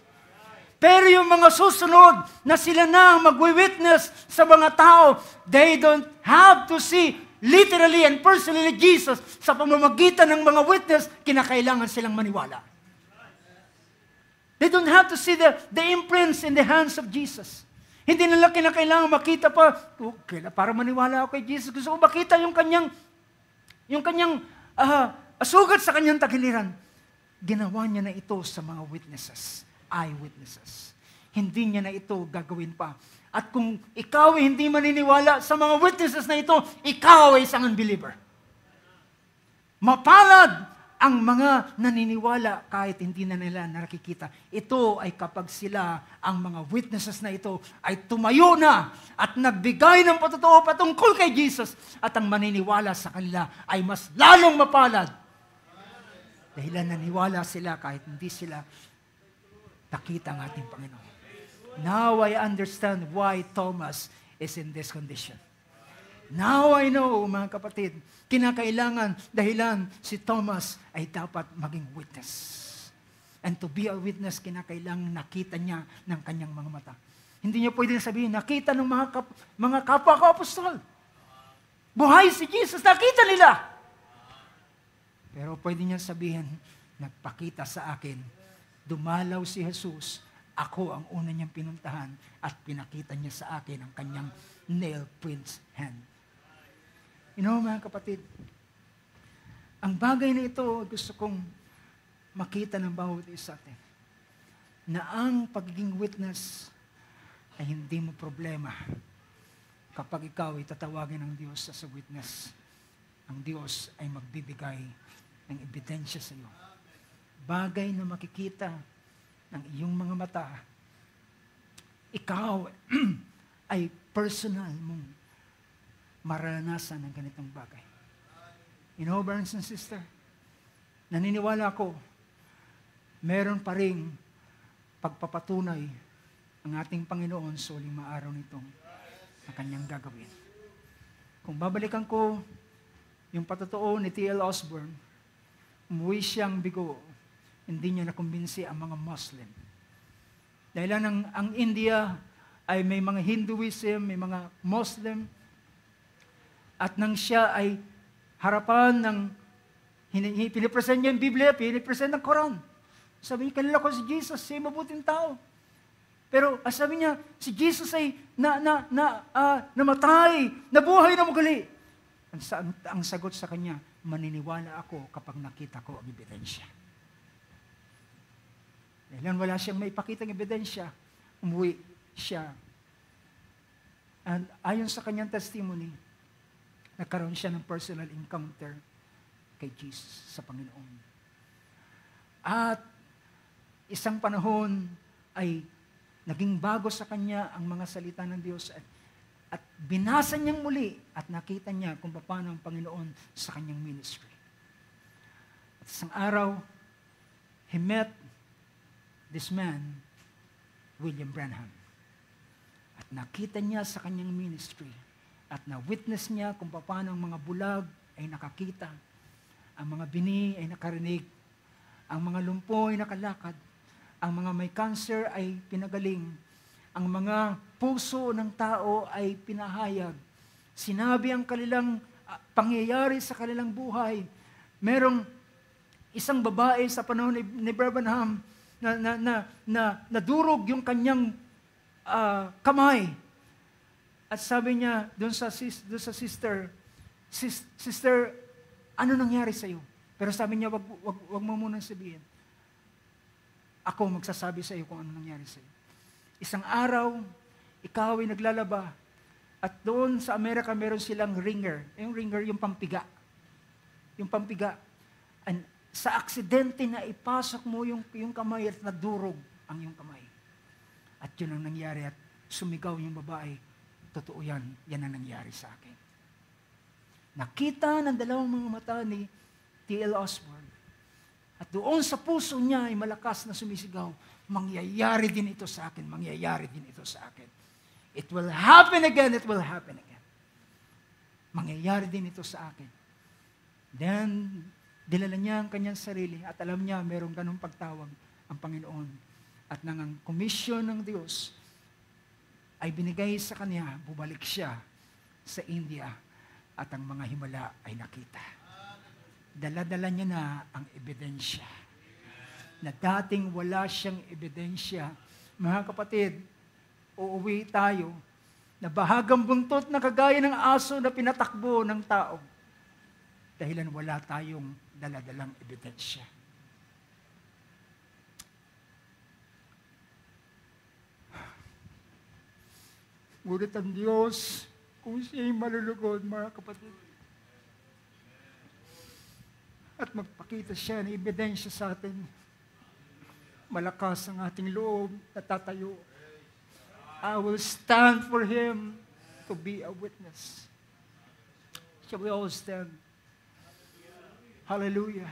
Pero yung mga susunod na sila na magwi-witness sa mga tao, they don't have to see literally and personally Jesus. Sa pamamagitan ng mga witness, kinakailangan silang maniwala. They don't have to see the imprints in the hands of Jesus. Hindi nila kinakailangan makita pa, para maniwala ako kay Jesus. Gusto ko makita yung kanyang sugat sa kanyang tagiliran. Ginawa niya na ito sa mga witnesses, eyewitnesses. Hindi niya na ito gagawin pa. At kung ikaw ay hindi maniniwala sa mga witnesses na ito, ikaw ay isang unbeliever. Mapalad ang mga naniniwala kahit hindi na nila nakikita. Ito ay kapag sila, ang mga witnesses na ito, ay tumayo na at nagbigay ng patotoo patungkol kay Jesus at ang maniniwala sa kanila ay mas lalong mapalad. Dahil naniwala sila kahit hindi sila nakita ang ating Panginoon. Now I understand why Thomas is in this condition. Now I know, mga kapatid, kinakailangan, dahilan si Thomas ay dapat maging witness. And to be a witness, kinakailangan nakita niya ng kanyang mga mata. Hindi niya pwedeng sabihin, nakita ng mga kapwa ko apostol. Buhay si Jesus, nakita nila. Pero pwede niya sabihin, nagpakita sa akin, dumalaw si Jesus, ako ang una niyang pinuntahan at pinakita niya sa akin ang kanyang nail prints hand. You know, mga kapatid, ang bagay na ito, gusto kong makita ng bawat isa atin, na ang pagiging witness ay hindi mo problema kapag ikaw ay tatawagin ng Diyos as a witness. Ang Diyos ay magbibigay ng ebidensya sa iyo. Bagay na makikita ng iyong mga mata, ikaw ay personal mong maranasan ng ganitong bagay. You know, brothers and sisters, naniniwala ako, meron pa ring pagpapatunay ang ating Panginoon sa uling maaraw nitong na kanyang gagawin. Kung babalikan ko yung patotoo ni T.L. Osborne, umuwi siyang bigo, hindi niya nakumbinsi ang mga Muslim. Dahil ang India ay may mga Hinduism, may mga Muslim, at nang siya ay harapan ng, pinipresent niya yung Biblia, pinipresent ng Quran. Sabi niya, kanila ko si Jesus, siya mabuting tao. Pero sabi niya, si Jesus ay namatay, nabuhay na muli. Ang sagot sa kanya, maniniwala ako kapag nakita ko ang ebidensya. Dahil wala siyang maipakitang ebidensya, umuwi siya. And ayon sa kanyang testimony, nagkaroon siya ng personal encounter kay Jesus sa Panginoon. At isang panahon ay naging bago sa kanya ang mga salita ng Diyos at binasa niyang muli at nakita niya kung paano ang Panginoon sa kanyang ministry. At isang araw, he met this man, William Branham. At nakita niya sa kanyang ministry at na-witness niya kung paano ang mga bulag ay nakakita, ang mga bini ay nakarinig, ang mga lumpo ay nakalakad, ang mga may cancer ay pinagaling, ang mga puso ng tao ay pinahayag, sinabi ang kanilang pangyayari sa kanilang buhay. Merong isang babae sa panahon ni Branham na nadurog yung kanyang kamay. At sabi niya doon sa sister, ano nangyari sa iyo? Pero sabi niya, wag mo munang sabihin. Ako magsasabi sa iyo kung ano nangyari sa iyo. Isang araw, ikaw ay naglalaba. At doon sa Amerika, meron silang ringer. Yung ringer, yung pampiga. Yung pampiga. And sa aksidente na ipasok mo yung kamay at nadurog ang yung kamay. At yun ang nangyari at sumigaw yung babae. Totoo yan. Yan ang nangyari sa akin. Nakita ng dalawang mga mata ni T.L. Osborne. At doon sa puso niya ay malakas na sumisigaw, mangyayari din ito sa akin, mangyayari din ito sa akin. It will happen again, it will happen again. Mangyayari din ito sa akin. Then, dilala niya ang kanyang sarili at alam niya mayroong ganong pagtawag ang Panginoon. At nang ang komisyon ng Diyos ay binigay sa kanya, bumalik siya sa India at ang mga himala ay nakita. Dala-dala niya na ang ebidensya. na dating wala siyang ebidensya. Mga kapatid, uuwi tayo na bahagang buntot na kagaya ng aso na pinatakbo ng tao dahilan wala tayong daladalang ebidensya. Ngunit ang Diyos, kung siya'y malulugod, mga kapatid, at magpakita siya ng ebidensya sa atin, malakas ang ating loob na tatayo. I will stand for Him to be a witness. Shall we all stand? Hallelujah.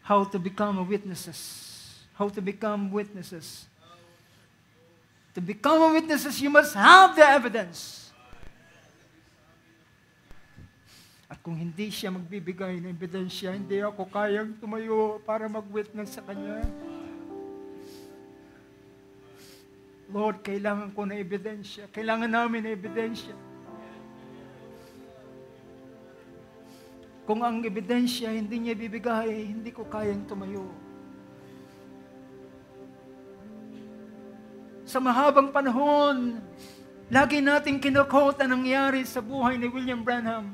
How to become witnesses. How to become witnesses. To become a witnesses, you must have the evidence. At kung hindi siya magbibigay ng ebidensya, hindi ako kayang tumayo para mag-witness sa Kanya. Lord, kailangan ko na ebidensya. Kailangan namin na ebidensya. Kung ang ebidensya hindi niya bibigay, hindi ko kayang tumayo. Sa mahabang panahon, lagi nating kinukota nangyari sa buhay ni William Branham.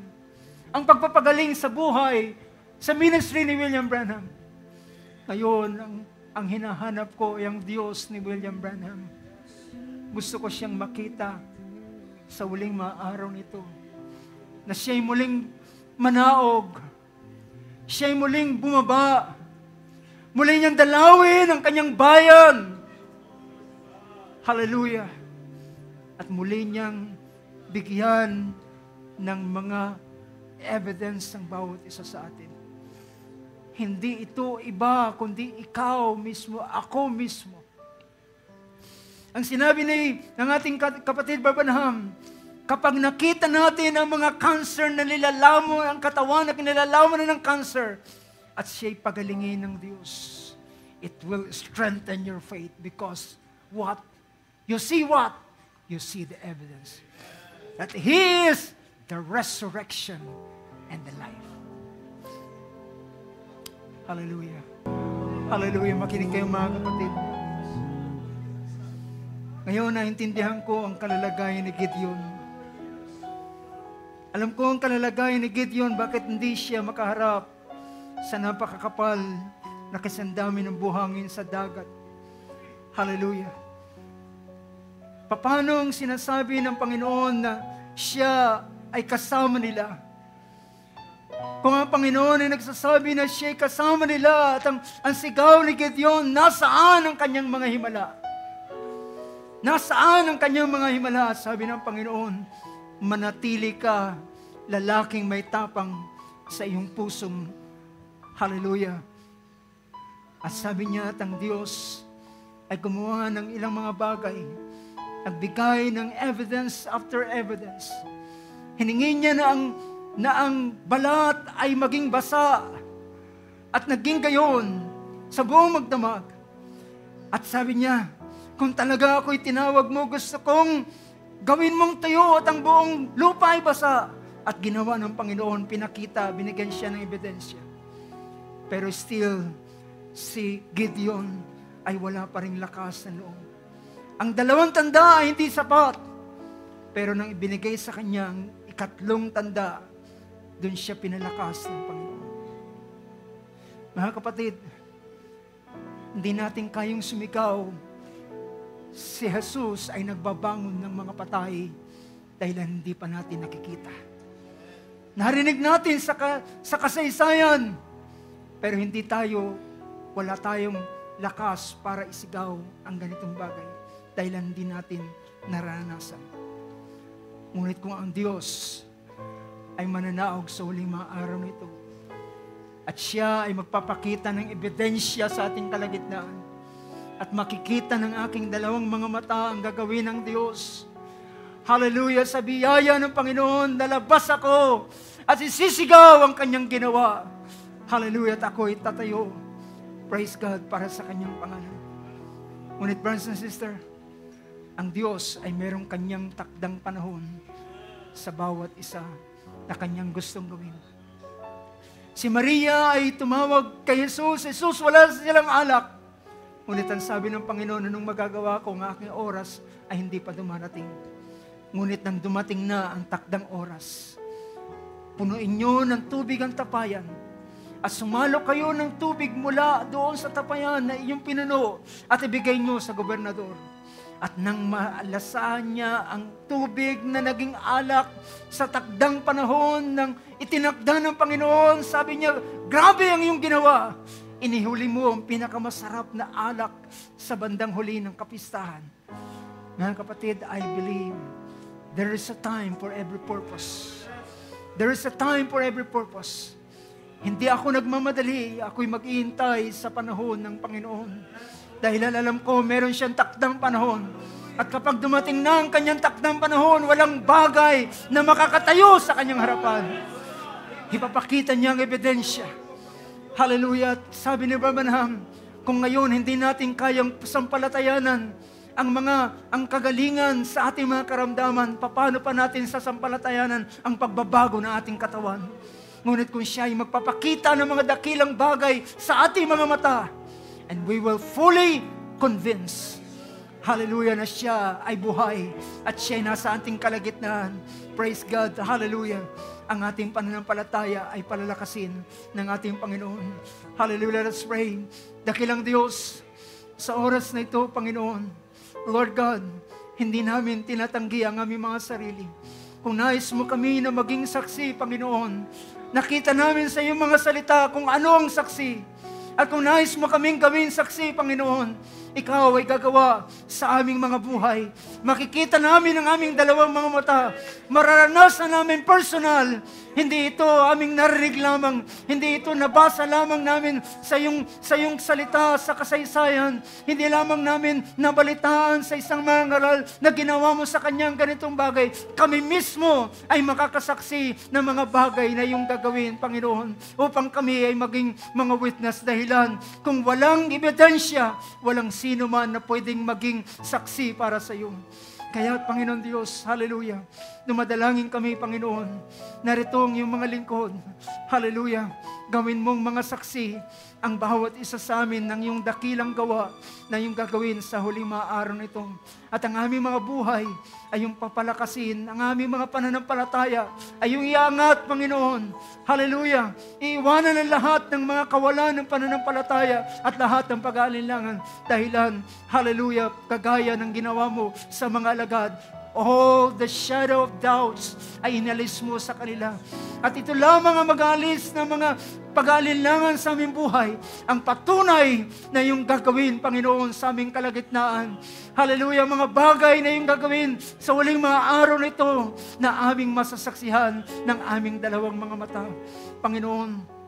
Ang pagpapagaling sa buhay, sa ministry ni William Branham. Ngayon, ang hinahanap ko ay ang Diyos ni William Branham. Gusto ko siyang makita sa huling mga araw nito. Na siya'y muling manaog. Siya'y muling bumaba. Muli niyang dalawin ang kanyang bayan. Hallelujah. At muli niyang bigyan ng mga evidence ng bawat isa sa atin. Hindi ito iba, kundi ikaw mismo, ako mismo. Ang sinabi ng ating kapatid Branham, kapag nakita natin ang mga cancer na nilalamon, ang katawan na nilalamon ng cancer, at siya'y pagalingin ng Diyos, it will strengthen your faith because what? You see what? You see the evidence. That He is the resurrection and the life. Hallelujah. Hallelujah. Makinig kayo mga kapatid. Ngayon, naintindihan ko ang kalalagayan ni Gideon. Alam ko ang kalalagayan ni Gideon, bakit hindi siya makaharap sa napakakapal na kasandami ng buhangin sa dagat. Hallelujah. Paano ang sinasabi ng Panginoon na siya ay kasama nila? Kung ang Panginoon ay nagsasabi na siya ay kasama nila at ang sigaw ni Gideon, nasaan ang kanyang mga himala? Nasaan ang kanyang mga himala? Sabi ng Panginoon, manatili ka, lalaking may tapang sa iyong pusong. Hallelujah. At sabi niya at ang Diyos ay gumawa ng ilang mga bagay, nagbigay ng evidence after evidence. Hiningin niya na ang balat ay maging basa at naging gayon sa buong magdamag. At sabi niya, kung talaga ako'y tinawag mo, gusto kong gawin mong tuyo at ang buong lupa ay basa. At ginawa ng Panginoon, pinakita, binigyan siya ng ebidensya. Pero still, si Gideon ay wala pa ring lakas na loob. Ang 2 tanda ay hindi sapat. Pero nang ibinigay sa kanya ang 3 tanda, doon siya pinalakas ng Panginoon. Mga kapatid, hindi natin kayang sumigaw. Si Jesus ay nagbabangon ng mga patay dahil hindi pa natin nakikita. Narinig natin sa kasaysayan, pero wala tayong lakas para isigaw ang ganitong bagay dahil hindi natin naranasan. Ngunit kung ang Diyos ay mananaog sa huling mga araw nito at siya ay magpapakita ng ebidensya sa ating kalagitnaan at makikita ng aking 2 mga mata ang gagawin ng Diyos. Hallelujah! Sa biyaya ng Panginoon, lalabas ako at isisigaw ang kanyang ginawa. Hallelujah! At ako'y tatayo. Praise God para sa kanyang pangalan. Ngunit brothers and sisters, ang Diyos ay merong kanyang takdang panahon sa bawat isa na kanyang gustong gawin. Si Maria ay tumawag kay Jesus, Jesus, wala silang alak. Ngunit ang sabi ng Panginoon, anong magagawa ko, ang aking oras ay hindi pa dumarating. Ngunit nang dumating na ang takdang oras, punuin nyo ng tubig ang tapayan at sumalo kayo ng tubig mula doon sa tapayan na iyong pinuno at ibigay nyo sa gobernador. At nang maalasaan niya ang tubig na naging alak sa takdang panahon ng itinakda ng Panginoon, sabi niya, grabe ang iyong ginawa. Inihuli mo ang pinakamasarap na alak sa bandang huli ng kapistahan. Mga kapatid, I believe there is a time for every purpose. There is a time for every purpose. Hindi ako nagmamadali, ako'y mag-iintay sa panahon ng Panginoon. Dahil alam ko, meron siyang takdang panahon. At kapag dumating na ang kanyang takdang panahon, walang bagay na makakatayo sa kanyang harapan. Ipapakita niya ang ebidensya. Hallelujah. Sabi ni Branham, kung ngayon hindi natin kayang sampalatayanan ang kagalingan sa ating mga karamdaman, paano pa natin sasampalatayanan ang pagbabago ng ating katawan? Ngunit kung siya ay magpapakita ng mga dakilang bagay sa ating mga mata, and we will fully convince, hallelujah, na siya ay buhay at siya ay nasa ating kalagitnaan. Praise God, hallelujah. Ang ating pananampalataya ay palalakasin ng ating Panginoon. Hallelujah, let's pray. Dakilang Diyos, sa oras na ito, Panginoon, Lord God, hindi namin tinatanggi ang aming mga sarili. Kung nais mo kami na maging saksi, Panginoon, nakita namin sa iyong mga salita kung ano ang saksi. At kung nais mo kaming gawin saksi, Panginoon, ikaw ay gagawa sa aming mga buhay. Makikita namin ang aming dalawang mga mata. Mararanasan namin personal. Hindi ito aming narinig lamang. Hindi ito nabasa lamang namin sa iyong salita, sa kasaysayan. Hindi lamang namin nabalitaan sa isang mangaral na ginawa mo sa kanyang ganitong bagay. Kami mismo ay makakasaksi ng mga bagay na iyong gagawin, Panginoon, upang kami ay maging mga witness. Dahilan, kung walang ebidensya, walang sino man na pwedeng maging saksi para sa iyo. Kaya, Panginoon Diyos, hallelujah, dumadalangin kami, Panginoon, narito ang iyong mga lingkod, hallelujah, gawin mong mga saksi ang bawat isa sa amin ng iyong dakilang gawa na iyong gagawin sa huling mga araw nito. At ang aming mga buhay ay yung papalakasin, ang aming mga pananampalataya ay yung iangat, Panginoon. Hallelujah! Iiwanan ang lahat ng mga kawalan ng pananampalataya at lahat ng pag-aalinlangan. Dahilan, hallelujah, kagaya ng ginawa mo sa mga alagad, all the shadow of doubts ay inalis mo sa kanila. At ito lamang ang mag-aalis ng mga pag-aalinlangan sa aming buhay, ang patunay na yung gagawin, Panginoon, sa aming kalagitnaan. Hallelujah, mga bagay na yung gagawin sa huling mga araw na ito na aming masasaksihan ng aming dalawang mga mata. Panginoon,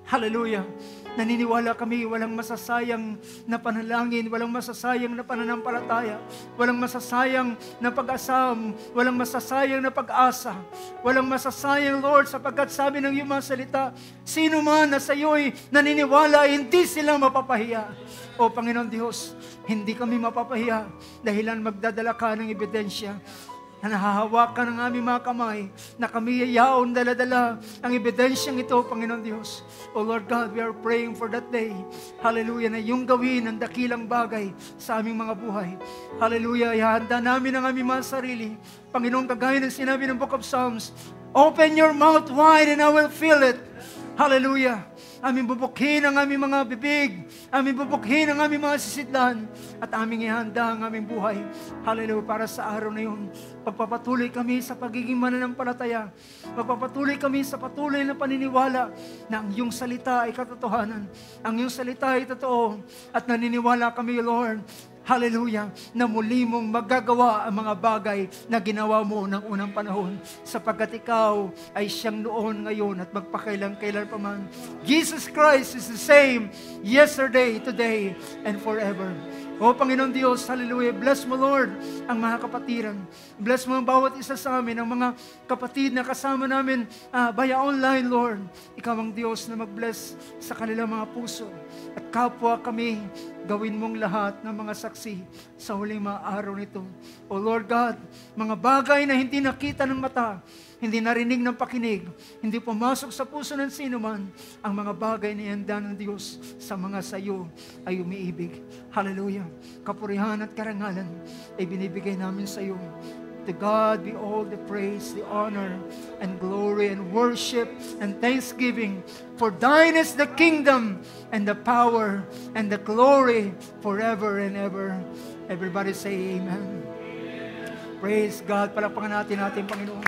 hallelujah, naniniwala kami, walang masasayang na panalangin, walang masasayang na pananampalataya, walang masasayang na pag-asam, walang masasayang na pag-asa, walang masasayang, Lord, sapagkat sabi ng iyong mga salita, sino man na sa iyo'y naniniwala, hindi sila mapapahiya. O Panginoon Diyos, hindi kami mapapahiya dahilan magdadala ka ng ebidensya na nahahawakan ng aming mga kamay, na kami yayaon dala-dala ang ebidensyang ito, Panginoon Diyos. O Lord God, we are praying for that day. Hallelujah, na yung gawin ang dakilang bagay sa aming mga buhay. Hallelujah, ihanda namin ang aming mga sarili. Panginoon, kagaya ng sinabi ng Book of Psalms, open your mouth wide and I will fill it. Hallelujah. Aming bubukhin ang aming mga bibig, aming bubukhin ang aming mga sisidlan, at aming ihanda ang aming buhay. Hallelujah, para sa araw na yun. Pagpapatuloy kami sa pagiging mananampalataya. Pagpapatuloy kami sa patuloy na paniniwala na ang iyong salita ay katotohanan. Ang iyong salita ay totoo. At naniniwala kami, Lord, hallelujah, na muli mong magagawa ang mga bagay na ginawa mo ng unang panahon, sapagkat ikaw ay siyang noon, ngayon, at magpakailan-kailan pa man. Jesus Christ is the same yesterday, today, and forever. O Panginoon Diyos, hallelujah, bless mo, Lord, ang mga kapatiran. Bless mo ang bawat isa sa amin, ang mga kapatid na kasama namin via online, Lord. Ikaw ang Diyos na mag-bless sa kanilang mga puso. At kapwa kami Gawin mong lahat ng mga saksi sa huling mga araw nito. O Lord God, mga bagay na hindi nakita ng mata, hindi narinig ng pakinig, hindi pumasok sa puso ng sino man, ang mga bagay na ihanda ng Diyos sa mga sayo ay umiibig. Hallelujah. Kapurihan at karangalan ay binibigay namin sa iyo. To God be all the praise, the honor, and glory, and worship, and thanksgiving. For thine is the kingdom, and the power, and the glory, forever and ever. Everybody say amen. Praise God. Palakpakan natin Panginoon.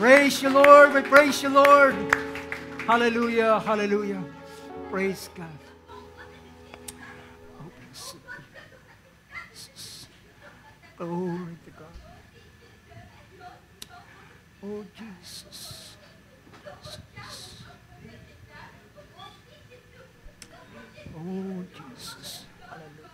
Praise you, Lord. We praise you, Lord. Hallelujah, hallelujah. Praise God. Oh, blessed be Jesus. Glory to God. Oh, Jesus. Oh, Jesus. Hallelujah.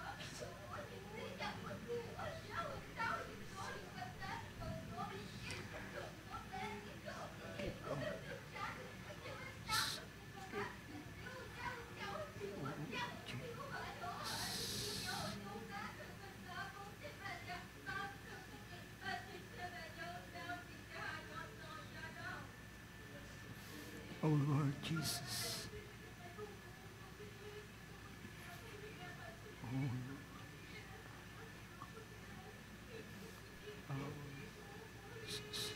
Oh, Lord Jesus. Oh, Jesus.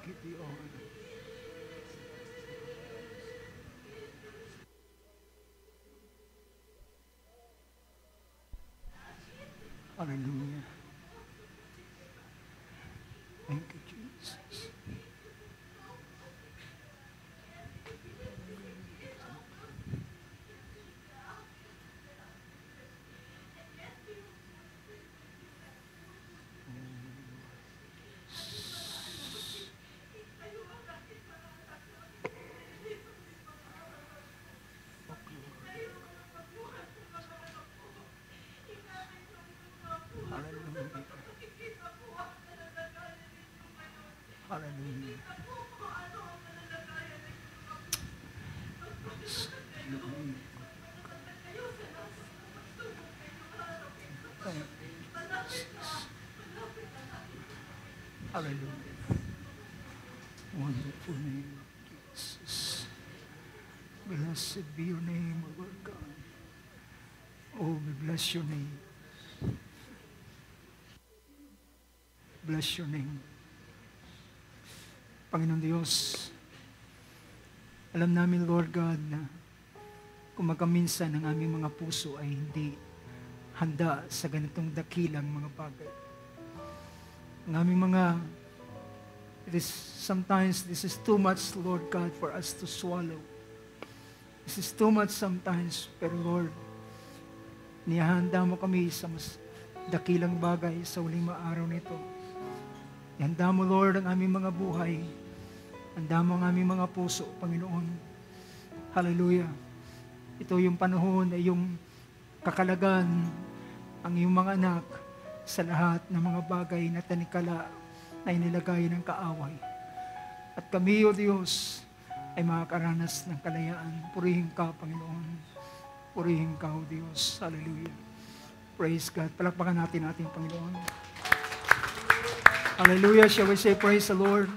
Give the honor. Hallelujah. Thank you, Jesus. Hallelujah. Hallelujah. Wonderful name of Jesus. Blessed be your name, O Lord God. Oh, we bless your name. Bless your name. Panginoon Diyos, alam namin, Lord God, na kung magkaminsan ang aming mga puso ay hindi handa sa ganitong dakilang mga bagay. Ang aming sometimes this is too much, Lord God, for us to swallow. This is too much sometimes, pero Lord, nihanda mo kami sa mas dakilang bagay sa huling araw nito. Ihanda mo, Lord, ang aming mga buhay. Handa mo ang aming mga puso, Panginoon. Hallelujah. Ito yung panahon na yung kakalagan ang iyong mga anak sa lahat ng mga bagay na tanikala na inilagay ng kaaway. At kami, O Diyos, ay makakaranas ng kalayaan. Purihin ka, Panginoon. Purihin ka, O Diyos. Hallelujah. Praise God. Palakpakan natin Panginoon. Hallelujah. Shall we say praise the Lord?